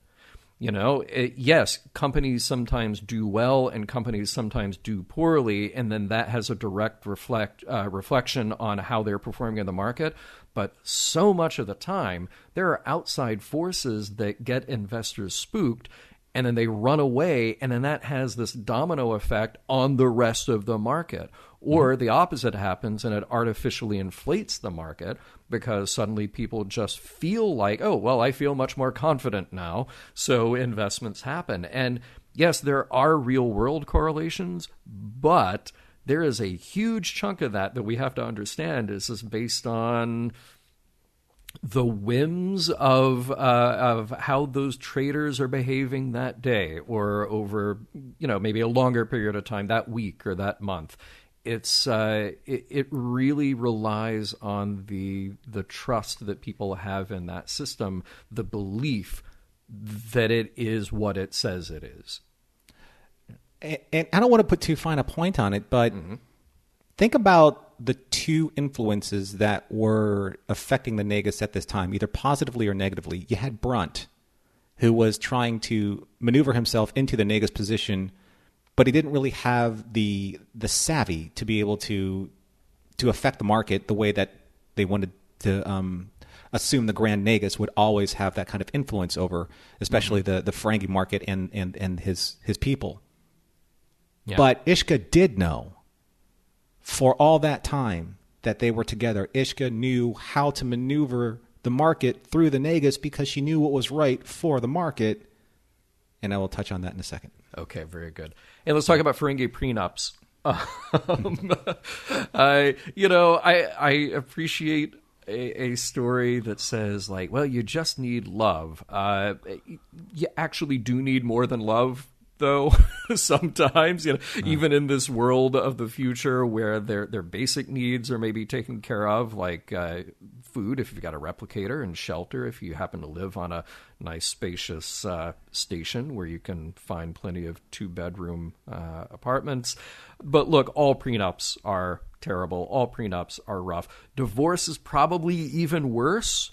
Yes, companies sometimes do well and companies sometimes do poorly, and then that has a direct reflection on how they're performing in the market. But so much of the time, there are outside forces that get investors spooked, and then they run away, and then that has this domino effect on the rest of the market. Or the opposite happens, and it artificially inflates the market because suddenly people just feel like, oh, well, I feel much more confident now, so investments happen. And yes, there are real-world correlations, but there is a huge chunk of that we have to understand is based on the whims of how those traders are behaving that day, or over maybe a longer period of time, that week or that month. It really relies on the trust that people have in that system, the belief that it is what it says it is. And I don't want to put too fine a point on it, but think about the two influences that were affecting the Nagus at this time, either positively or negatively. You had Brunt, who was trying to maneuver himself into the Nagus position, but he didn't really have the savvy to be able to affect the market the way that they wanted to assume the Grand Nagus would always have that kind of influence over, especially the Ferengi market and his people. Yeah. But Ishka did know, for all that time that they were together, Ishka knew how to maneuver the market through the Nagus because she knew what was right for the market. And I will touch on that in a second. Okay, very good. And let's talk about Ferengi prenups. I appreciate a story that says, well, you just need love. You actually do need more than love, though. Sometimes, even in this world of the future where their basic needs are maybe taken care of, like food if you've got a replicator, and shelter if you happen to live on a nice spacious station where you can find plenty of 2-bedroom apartments. But look, all prenups are terrible. All prenups are rough. Divorce is probably even worse,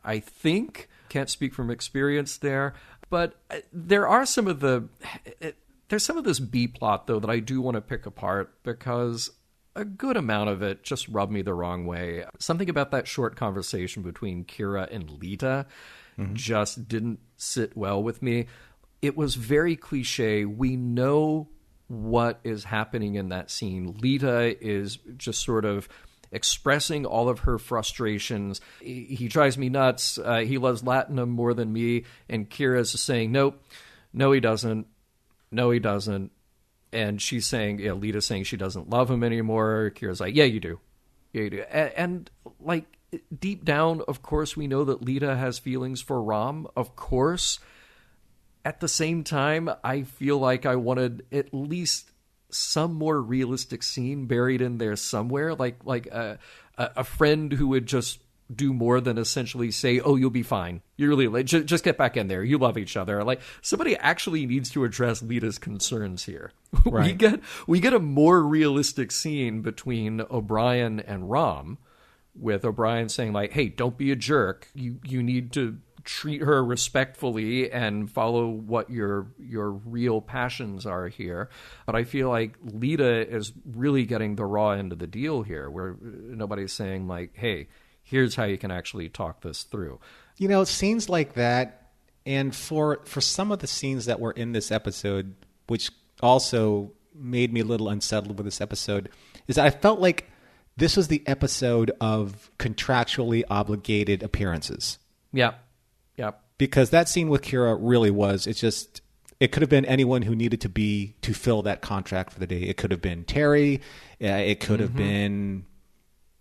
I think. Can't speak from experience there. But there are some of there's some of this B plot, though, that I do want to pick apart, because a good amount of it just rubbed me the wrong way. Something about that short conversation between Kira and Lita just didn't sit well with me. It was very cliche. We know what is happening in that scene. Lita is just sort of expressing all of her frustrations. He drives me nuts. He loves Latinum more than me. And Kira's saying, nope, no, he doesn't. No, he doesn't. And she's saying, Lita's saying she doesn't love him anymore. Kira's like, yeah, you do. Yeah, you do. And deep down, of course, we know that Lita has feelings for Rom. Of course. At the same time, I feel like I wanted at least some more realistic scene buried in there somewhere, like a friend who would just do more than essentially say, "Oh, you'll be fine. You're really late. Just get back in there. You love each other." Like, somebody actually needs to address Lita's concerns here. Right. we get a more realistic scene between O'Brien and Rom, with O'Brien saying, like, "Hey, don't be a jerk. You need to treat her respectfully and follow what your real passions are here." But I feel like Lita is really getting the raw end of the deal here, where nobody's saying, like, "Hey, here's how you can actually talk this through." Scenes like that, and for some of the scenes that were in this episode, which also made me a little unsettled with this episode, is that I felt like this was the episode of contractually obligated appearances. Yeah. Because that scene with Kira really was, it could have been anyone who needed to fill that contract for the day. It could have been Terry. It could have been,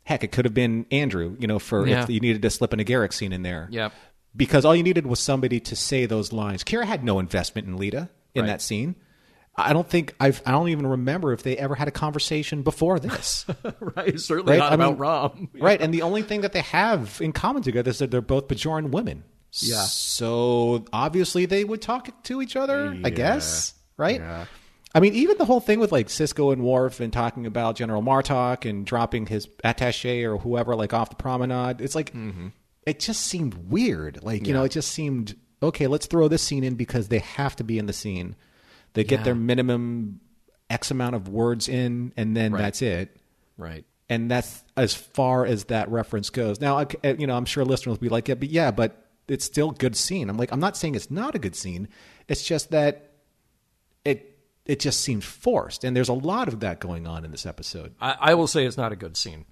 heck, it could have been Andrew, if you needed to slip in a Garrick scene in there. Yeah. Because all you needed was somebody to say those lines. Kira had no investment in Lita in that scene. I don't even remember if they ever had a conversation before this. Right. Certainly not about Rom. Right. And the only thing that they have in common together is that they're both Bajoran women. Yeah. So obviously they would talk to each other, I guess. Right. Yeah. I mean, even the whole thing with like Cisco and Worf and talking about General Martok and dropping his attaché or whoever like off the promenade. It's like, it just seemed weird. Like, it just seemed, okay, let's throw this scene in because they have to be in the scene. They get their minimum X amount of words in, and then that's it. Right. And that's as far as that reference goes. Now, I'm sure listeners will be like, but it's still a good scene. I'm like, I'm not saying it's not a good scene. It's just that it just seemed forced. And there's a lot of that going on in this episode. I will say it's not a good scene.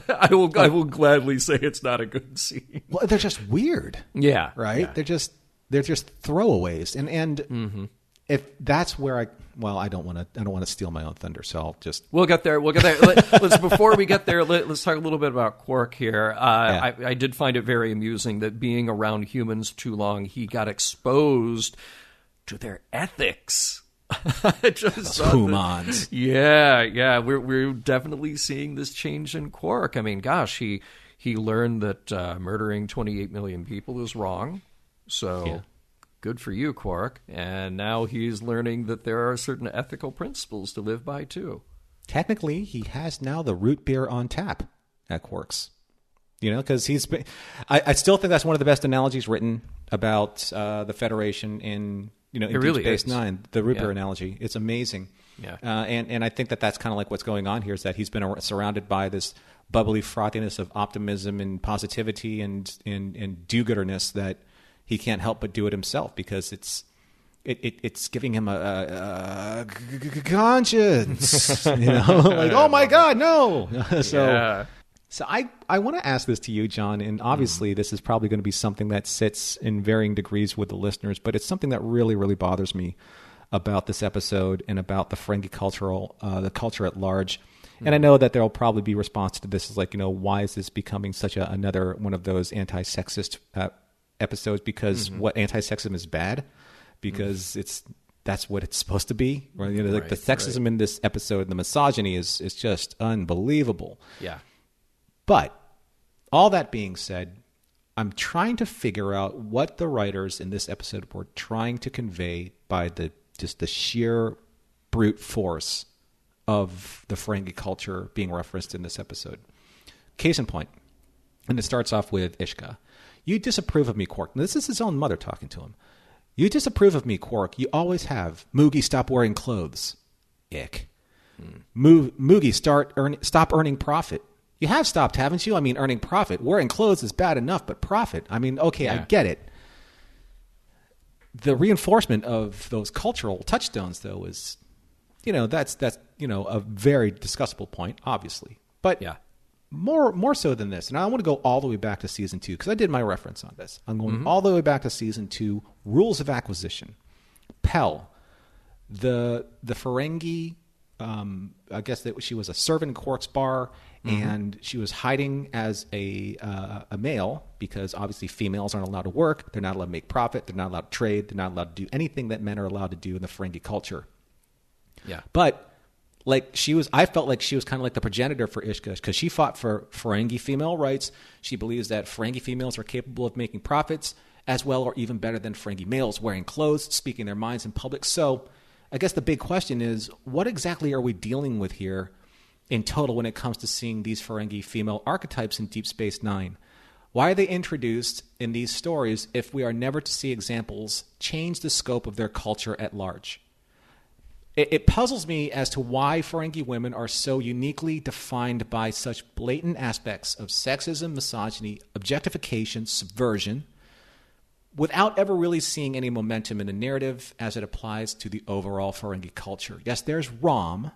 I will gladly say it's not a good scene. Well, they're just weird. Yeah. Right? Yeah. They're just throwaways. And if that's where I don't want to steal my own thunder, so I'll just... We'll get there. Let's before we get there, let's talk a little bit about Quark here. I did find it very amusing that being around humans too long, he got exposed to their ethics. Those humans. Yeah. We're definitely seeing this change in Quark. I mean, gosh, he learned that murdering 28 million people is wrong. So... Yeah. Good for you, Quark. And now he's learning that there are certain ethical principles to live by, too. Technically, he has now the root beer on tap at Quark's. Because he's been... I still think that's one of the best analogies written about the Federation in Deep really Space is. Nine. The root beer analogy. It's amazing. Yeah. And I think that's kind of like what's going on here, is that he's been surrounded by this bubbly frothiness of optimism and positivity and do-gooderness that he can't help but do it himself, because it's giving him a conscience, like, oh my God, no. So I want to ask this to you, John, and obviously this is probably going to be something that sits in varying degrees with the listeners, but it's something that really, really bothers me about this episode and about the Ferengi the culture at large. And I know that there will probably be response to this is like, why is this becoming such another one of those anti-sexist episodes? Because what anti-sexism is bad, because that's what it's supposed to be. Right? The sexism in this episode, the misogyny is just unbelievable. Yeah. But all that being said, I'm trying to figure out what the writers in this episode were trying to convey by the sheer brute force of the Ferengi culture being referenced in this episode. Case in point, and it starts off with Ishka. You disapprove of me, Quark. Now, this is his own mother talking to him. You disapprove of me, Quark. You always have. Moogie, stop wearing clothes. Ick. Moogie, stop earning profit. You have stopped, haven't you? I mean, earning profit. Wearing clothes is bad enough, but profit. I mean, okay, I get it. The reinforcement of those cultural touchstones, though, is, that's a very discussable point, obviously. But more so than this, and I want to go all the way back to season 2, because I did my reference on this. I'm going all the way back to season 2, rules of acquisition. Pell, the Ferengi, I guess that she was a servant in Quark's bar, and she was hiding as a male, because obviously females aren't allowed to work, they're not allowed to make profit, they're not allowed to trade, they're not allowed to do anything that men are allowed to do in the Ferengi culture. Yeah. But I felt like she was kind of like the progenitor for Ishka, because she fought for Ferengi female rights. She believes that Ferengi females are capable of making profits as well or even better than Ferengi males, wearing clothes, speaking their minds in public. So I guess the big question is, what exactly are we dealing with here in total when it comes to seeing these Ferengi female archetypes in Deep Space Nine? Why are they introduced in these stories if we are never to see examples change the scope of their culture at large? It puzzles me as to why Ferengi women are so uniquely defined by such blatant aspects of sexism, misogyny, objectification, subversion, without ever really seeing any momentum in the narrative as it applies to the overall Ferengi culture. Yes, there's Rom,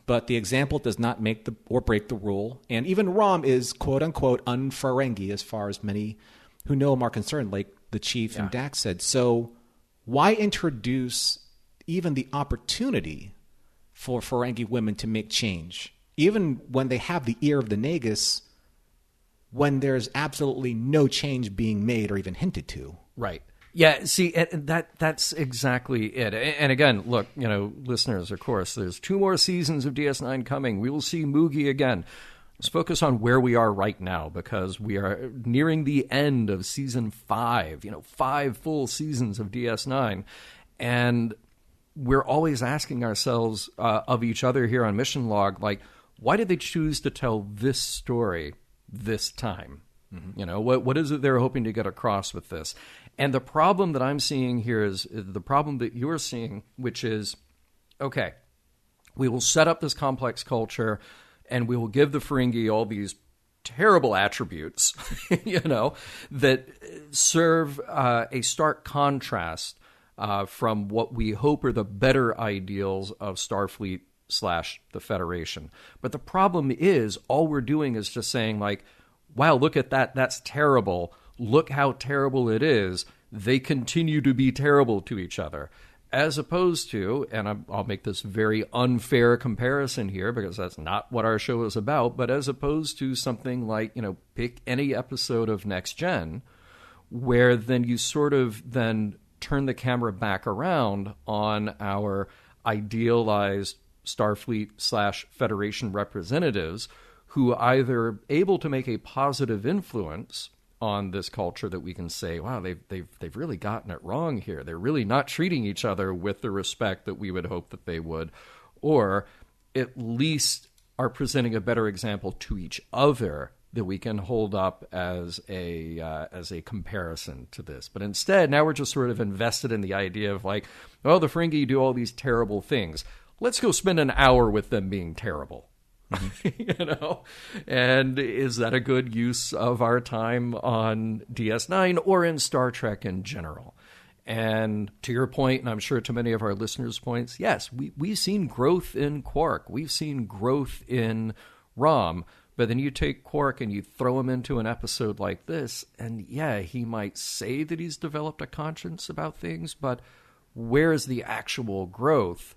but the example does not make or break the rule. And even Rom is, quote-unquote, un-Ferengi as far as many who know him are concerned, like the Chief and Dax said. So why introduce even the opportunity for Ferengi women to make change, even when they have the ear of the Nagus, when there's absolutely no change being made or even hinted to? Right. Yeah, see, that's exactly it. And again, look, listeners, of course, there's 2 more seasons of DS9 coming. We will see Moogie again. Let's focus on where we are right now, because we are nearing the end of season 5, 5 full seasons of DS9. And we're always asking ourselves of each other here on Mission Log, like, why did they choose to tell this story this time? What is it they're hoping to get across with this? And the problem that I'm seeing here is the problem that you're seeing, which is, okay, we will set up this complex culture and we will give the Ferengi all these terrible attributes, that serve a stark contrast from what we hope are the better ideals of Starfleet / the Federation. But the problem is, all we're doing is just saying, like, wow, look at that. That's terrible. Look how terrible it is. They continue to be terrible to each other. As opposed to, and I'll make this very unfair comparison here because that's not what our show is about, but as opposed to something like, pick any episode of Next Gen, where then you sort of then turn the camera back around on our idealized Starfleet / Federation representatives who either able to make a positive influence on this culture that we can say, wow, they've really gotten it wrong here. They're really not treating each other with the respect that we would hope that they would, or at least are presenting a better example to each other that we can hold up as a comparison to this. But instead, now we're just sort of invested in the idea of like, oh, the Ferengi do all these terrible things. Let's go spend an hour with them being terrible. And is that a good use of our time on DS9 or in Star Trek in general? And to your point, and I'm sure to many of our listeners' points, yes, we've seen growth in Quark. We've seen growth in Rom. But then you take Quark and you throw him into an episode like this, and yeah, he might say that he's developed a conscience about things, but where's the actual growth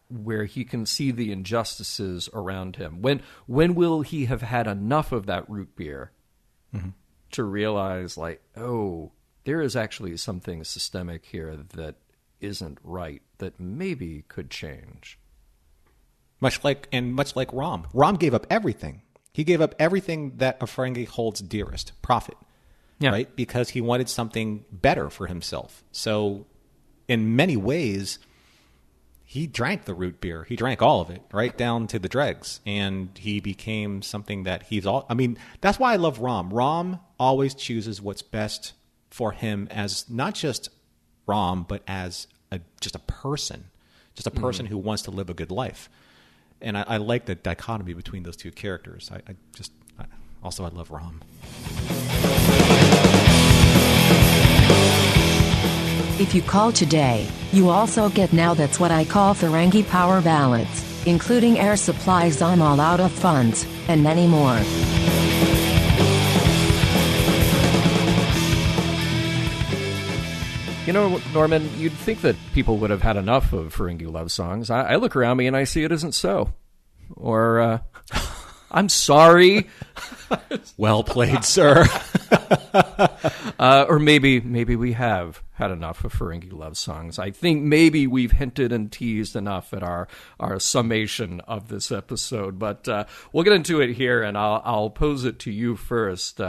where he can see the injustices around him? When will he have had enough of that root beer to realize, like, oh, there is actually something systemic here that isn't right, that maybe could change? Much like Rom. Rom gave up everything. He gave up everything that a Ferengi holds dearest, profit, right? Because he wanted something better for himself. So in many ways, he drank the root beer. He drank all of it, right down to the dregs. And he became something that that's why I love Rom. Rom always chooses what's best for him as not just Rom, but as just a person who wants to live a good life. And I like the dichotomy between those two characters. I love Rom. If you call today, you also get Now That's What I Call Ferengi Power Ballads, including Air Supply's I'm All Out of Funds, and many more. Norman, you'd think that people would have had enough of Ferengi Love Songs. I look around me and I see it isn't so. Or I'm sorry. Well played, sir. Or maybe we have had enough of Ferengi Love Songs. I think maybe we've hinted and teased enough at our summation of this episode. But we'll get into it here, and I'll pose it to you first.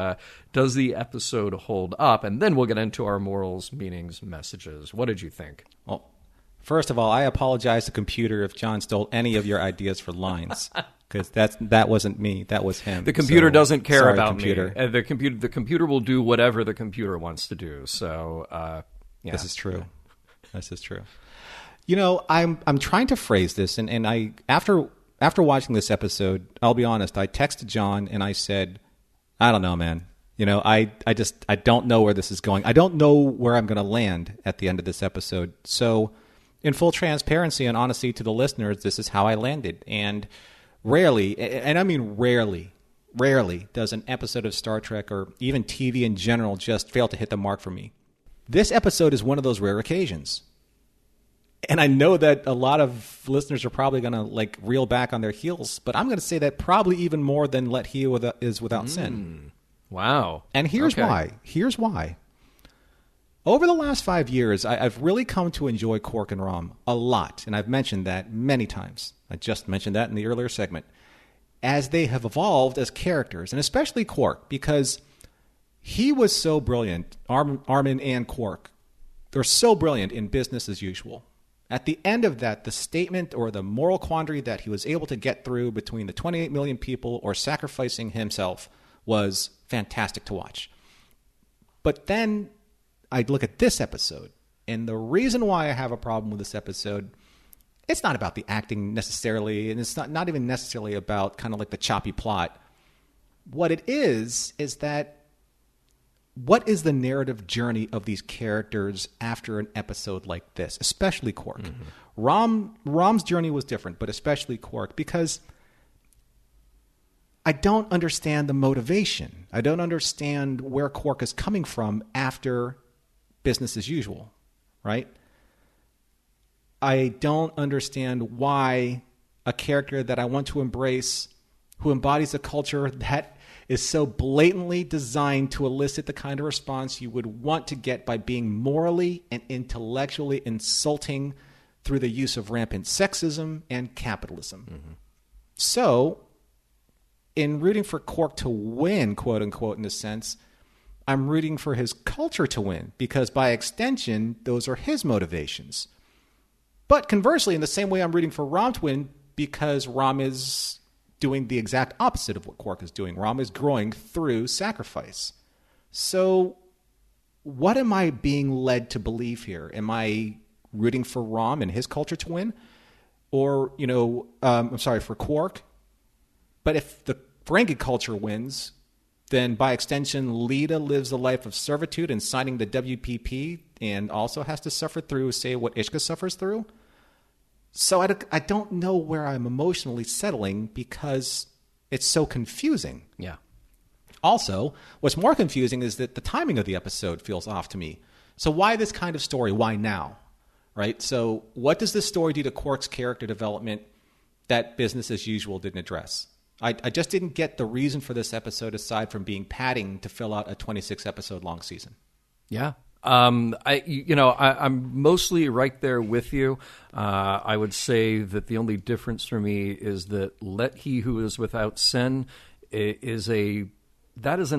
Does the episode hold up? And then we'll get into our morals, meanings, messages. What did you think? Well, first of all, I apologize to computer if John stole any of your ideas for lines. Because that wasn't me. That was him. The computer doesn't care sorry, about computer. me. The computer will do whatever the computer wants to do. So, yeah. This is true. This is true. You know, I'm trying to phrase this, and I after watching this episode, I'll be honest. I texted John and I said, I don't know, man. You know, I don't know where this is going. I don't know where I'm going to land at the end of this episode. So, in full transparency and honesty to the listeners, this is how I landed. And rarely, and I mean rarely, does an episode of Star Trek or even TV in general just fail to hit the mark for me. This episode is one of those rare occasions. And I know that a lot of listeners are probably going to reel back on their heels, but I'm going to say that probably even more than Let He Is Without Sin. Wow. And here's why. Here's why. Over the last 5 years, I've really come to enjoy Quark and Rom a lot, and I've mentioned that many times. I just mentioned that in the earlier segment. As they have evolved as characters, and especially Quark, because he was so brilliant, Armin and Quark, they're so brilliant in Business as Usual. At the end of that, the statement or the moral quandary that he was able to get through between the 28 million people or sacrificing himself was fantastic to watch. But then I'd look at this episode, and the reason why I have a problem with this episode, it's not about the acting necessarily, and it's not even necessarily about kind of like the choppy plot. What it is that what is the narrative journey of these characters after an episode like this, especially Quark? Mm-hmm. Rom's journey was different, but especially Quark, because I don't understand the motivation. I don't understand where Quark is coming from after Business as Usual, right? I don't understand why a character that I want to embrace, who embodies a culture that is so blatantly designed to elicit the kind of response you would want to get by being morally and intellectually insulting through the use of rampant sexism and capitalism. Mm-hmm. So, in rooting for Quark to win, quote unquote, in a sense, I'm rooting for his culture to win, because by extension, those are his motivations. But conversely, in the same way, I'm rooting for Rom to win because Rom is doing the exact opposite of what Quark is doing. Rom is growing through sacrifice. So what am I being led to believe here? Am I rooting for Rom and his culture to win? Or, for Quark? But if the Ferengi culture wins, then by extension, Lita lives a life of servitude and signing the WPP and also has to suffer through, say, what Ishka suffers through. So I don't know where I'm emotionally settling because it's so confusing. Yeah. Also, what's more confusing is that the timing of the episode feels off to me. So why this kind of story? Why now? Right? So what does this story do to Quark's character development that Business as Usual didn't address? I just didn't get the reason for this episode aside from being padding to fill out a 26-episode long season. Yeah. I'm mostly right there with you. I would say that the only difference for me is that Let He Who Is Without Sin is an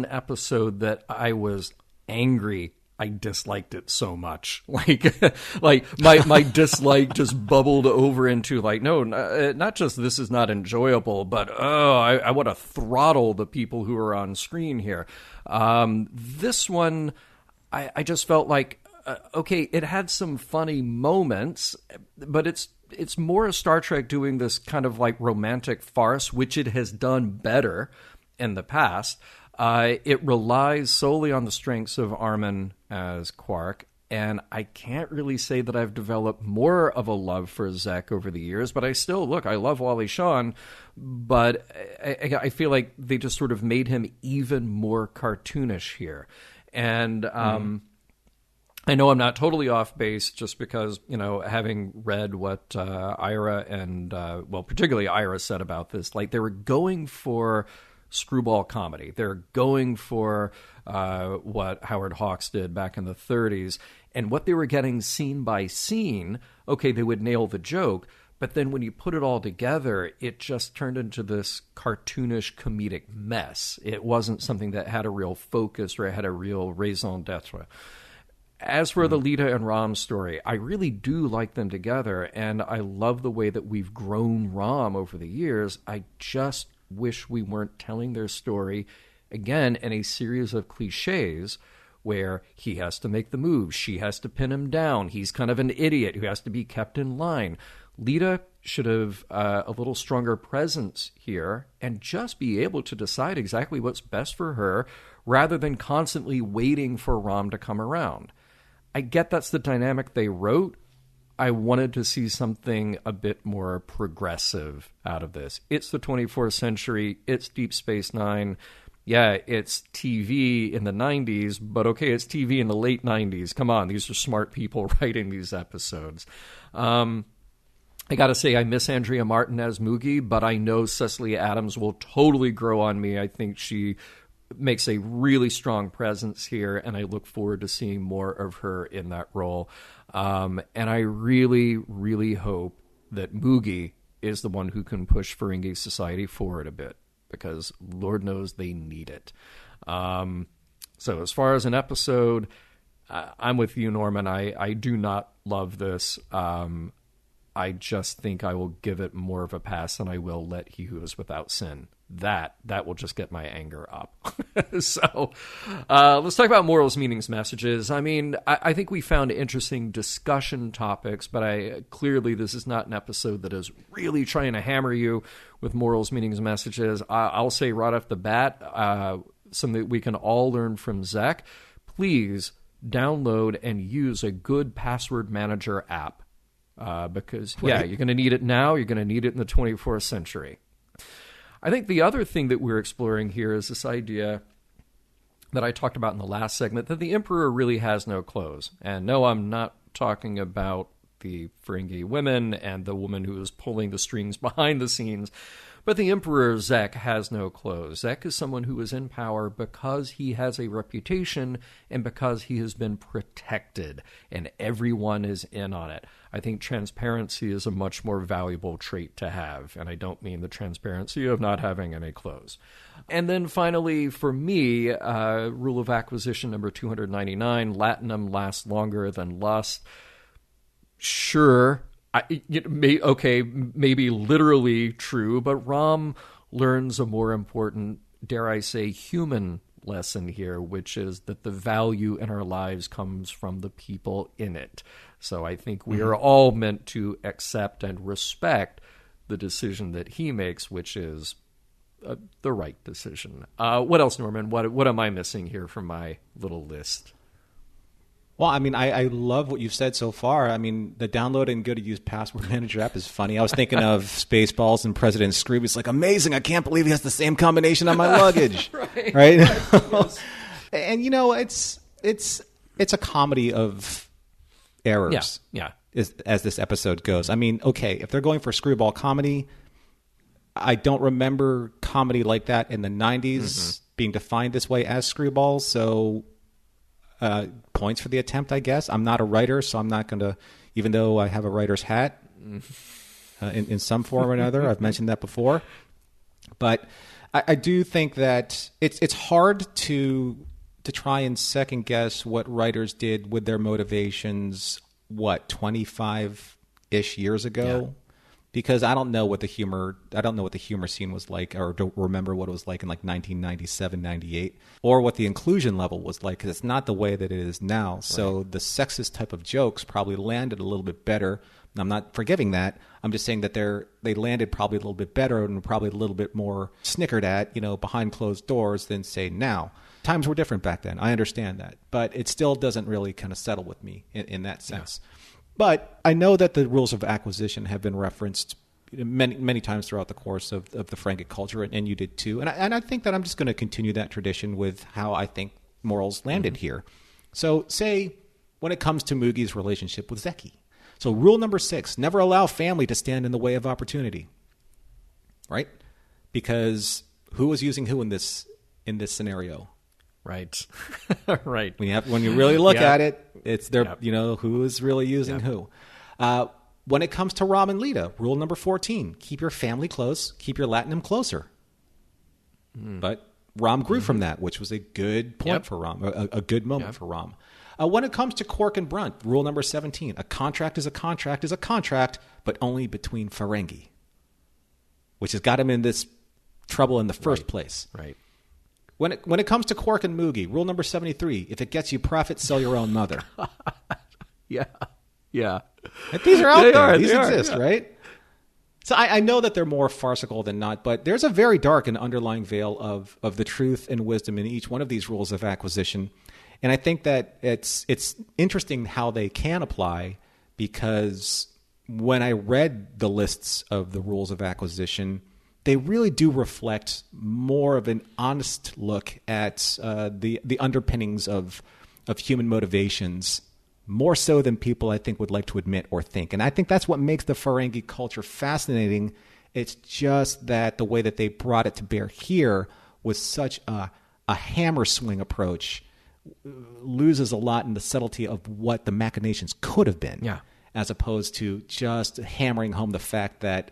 episode that I was angry I disliked it so much. Like my dislike just bubbled over into no, not just this is not enjoyable, but I want to throttle the people who are on screen here. This one, I just felt like, okay, it had some funny moments, but it's more a Star Trek doing this kind of romantic farce, which it has done better in the past. It relies solely on the strengths of Armin as Quark, and I can't really say that I've developed more of a love for Zek over the years, but I love Wally Shawn, but I feel like they just sort of made him even more cartoonish here. And I know I'm not totally off base just because, having read what Ira and, particularly Ira said about this, like they were going for screwball comedy. They're going for what Howard Hawks did back in the 30s. And what they were getting scene by scene, okay, they would nail the joke. But then when you put it all together, it just turned into this cartoonish comedic mess. It wasn't something that had a real focus or it had a real raison d'etre. As for the Lita and Rom story, I really do like them together, and I love the way that we've grown Rom over the years. I just wish we weren't telling their story, again, in a series of cliches where he has to make the move, she has to pin him down, he's kind of an idiot who has to be kept in line. Lita should have a little stronger presence here and just be able to decide exactly what's best for her rather than constantly waiting for Rom to come around. I get that's the dynamic they wrote. I wanted to see something a bit more progressive out of this. It's the 24th century. It's Deep Space Nine. Yeah, it's TV in the 90s, but okay, it's TV in the late 90s. Come on, these are smart people writing these episodes. I got to say, I miss Andrea Martin as Moogie, but I know Cecily Adams will totally grow on me. I think she makes a really strong presence here, and I look forward to seeing more of her in that role. And I really, really hope that Moogie is the one who can push Ferengi society forward a bit, because Lord knows they need it. So as far as an episode, I'm with you, Norman. I do not love this. I just think I will give it more of a pass than I will Let He Who Is Without Sin. That will just get my anger up. So let's talk about morals, meanings, messages. I mean, I think we found interesting discussion topics, but clearly this is not an episode that is really trying to hammer you with morals, meanings, messages. I'll say right off the bat, something that we can all learn from Zach. Please download and use a good password manager app because, you're going to need it now. You're going to need it in the 24th century. I think the other thing that we're exploring here is this idea that I talked about in the last segment, that the Emperor really has no clothes. And no, I'm not talking about the Ferengi women and the woman who is pulling the strings behind the scenes, but the Emperor, Zek, has no clothes. Zek is someone who is in power because he has a reputation and because he has been protected, and everyone is in on it. I think transparency is a much more valuable trait to have, and I don't mean the transparency of not having any clothes. And then finally, for me, rule of acquisition number 299, Latinum lasts longer than lust. Sure, maybe literally true, but Rom learns a more important, dare I say, human lesson here, which is that the value in our lives comes from the people in it. So I think we are all meant to accept and respect the decision that he makes, which is the right decision. What else, Norman? What am I missing here from my little list? Well, I mean, I love what you've said so far. I mean, the download and go to use password manager app is funny. I was thinking of Spaceballs and President Scrooge. It's like, amazing. I can't believe he has the same combination on my luggage. right? Yes. And, it's a comedy of errors. Yeah. As this episode goes. I mean, okay, if they're going for screwball comedy, I don't remember comedy like that in the 90s being defined this way as screwballs. So points for the attempt, I guess. I'm not a writer, so I'm not going to, even though I have a writer's hat in some form or another. I've mentioned that before. But I do think that it's hard to try and second guess what writers did with their motivations, 25-ish years ago? Yeah. Because I don't know what the humor scene was like, or don't remember what it was like in like 1997, 98, or what the inclusion level was like, because it's not the way that it is now. Right. So the sexist type of jokes probably landed a little bit better. I'm not forgiving that. I'm just saying that they landed probably a little bit better and probably a little bit more snickered at, behind closed doors than say now. Times were different back then. I understand that, but it still doesn't really kind of settle with me in that sense. Yeah. But I know that the rules of acquisition have been referenced many, many times throughout the course of the Ferengi culture, and you did too. And I think that I'm just going to continue that tradition with how I think morals landed here. So say when it comes to Moogie's relationship with Zeki. So rule number 6, never allow family to stand in the way of opportunity. Right? Because who was using who in this scenario? Right. Right. When you really look at it, it's their, who is really using who. When it comes to Rom and Lita, rule number 14, keep your family close, keep your Latinum closer. But Rom grew from that, which was a good point for Rom, a good moment for Rom. When it comes to Quark and Brunt, rule number 17, a contract is a contract is a contract, but only between Ferengi, which has got him in this trouble in the first place. Right. When it comes to Quark and Moogie, rule number 73, if it gets you profit, sell your own mother. Yeah. And these are out there. These exist, right? So I know that they're more farcical than not, but there's a very dark and underlying veil of the truth and wisdom in each one of these rules of acquisition. And I think that it's interesting how they can apply, because when I read the lists of the rules of acquisition, they really do reflect more of an honest look at the underpinnings of human motivations, more so than people, I think, would like to admit or think. And I think that's what makes the Ferengi culture fascinating. It's just that the way that they brought it to bear here with such a hammer swing approach loses a lot in the subtlety of what the machinations could have been, as opposed to just hammering home the fact that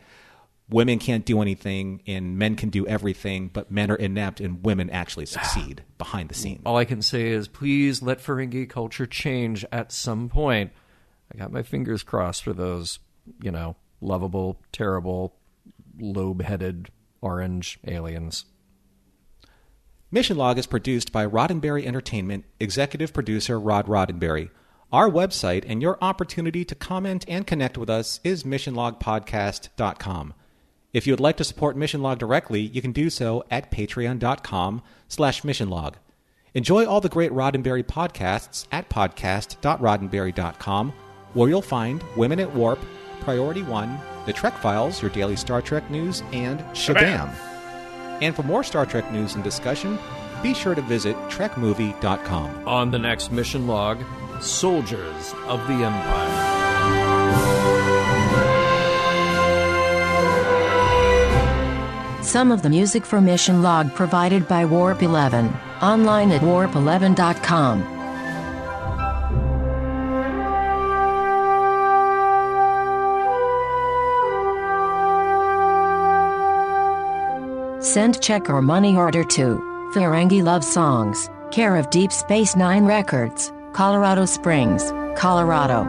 women can't do anything and men can do everything, but men are inept and women actually succeed behind the scenes. All I can say is, please let Ferengi culture change at some point. I got my fingers crossed for those, lovable, terrible, lobe-headed orange aliens. Mission Log is produced by Roddenberry Entertainment, executive producer Rod Roddenberry. Our website and your opportunity to comment and connect with us is missionlogpodcast.com. If you would like to support Mission Log directly, you can do so at patreon.com/missionlog. Enjoy all the great Roddenberry podcasts at podcast.roddenberry.com, where you'll find Women at Warp, Priority 1, The Trek Files, your daily Star Trek news, and Shabam. And for more Star Trek news and discussion, be sure to visit trekmovie.com. On the next Mission Log, Soldiers of the Empire. Some of the music for Mission Log provided by Warp 11, online at warp11.com. Send check or money order to Ferengi Love Songs, care of Deep Space Nine Records, Colorado Springs, Colorado.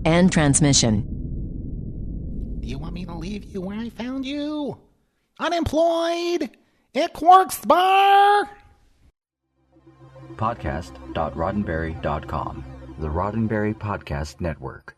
End transmission. Do you want me to leave you where I found you? Unemployed at Quark's Bar? Podcast.roddenberry.com, the Roddenberry Podcast Network.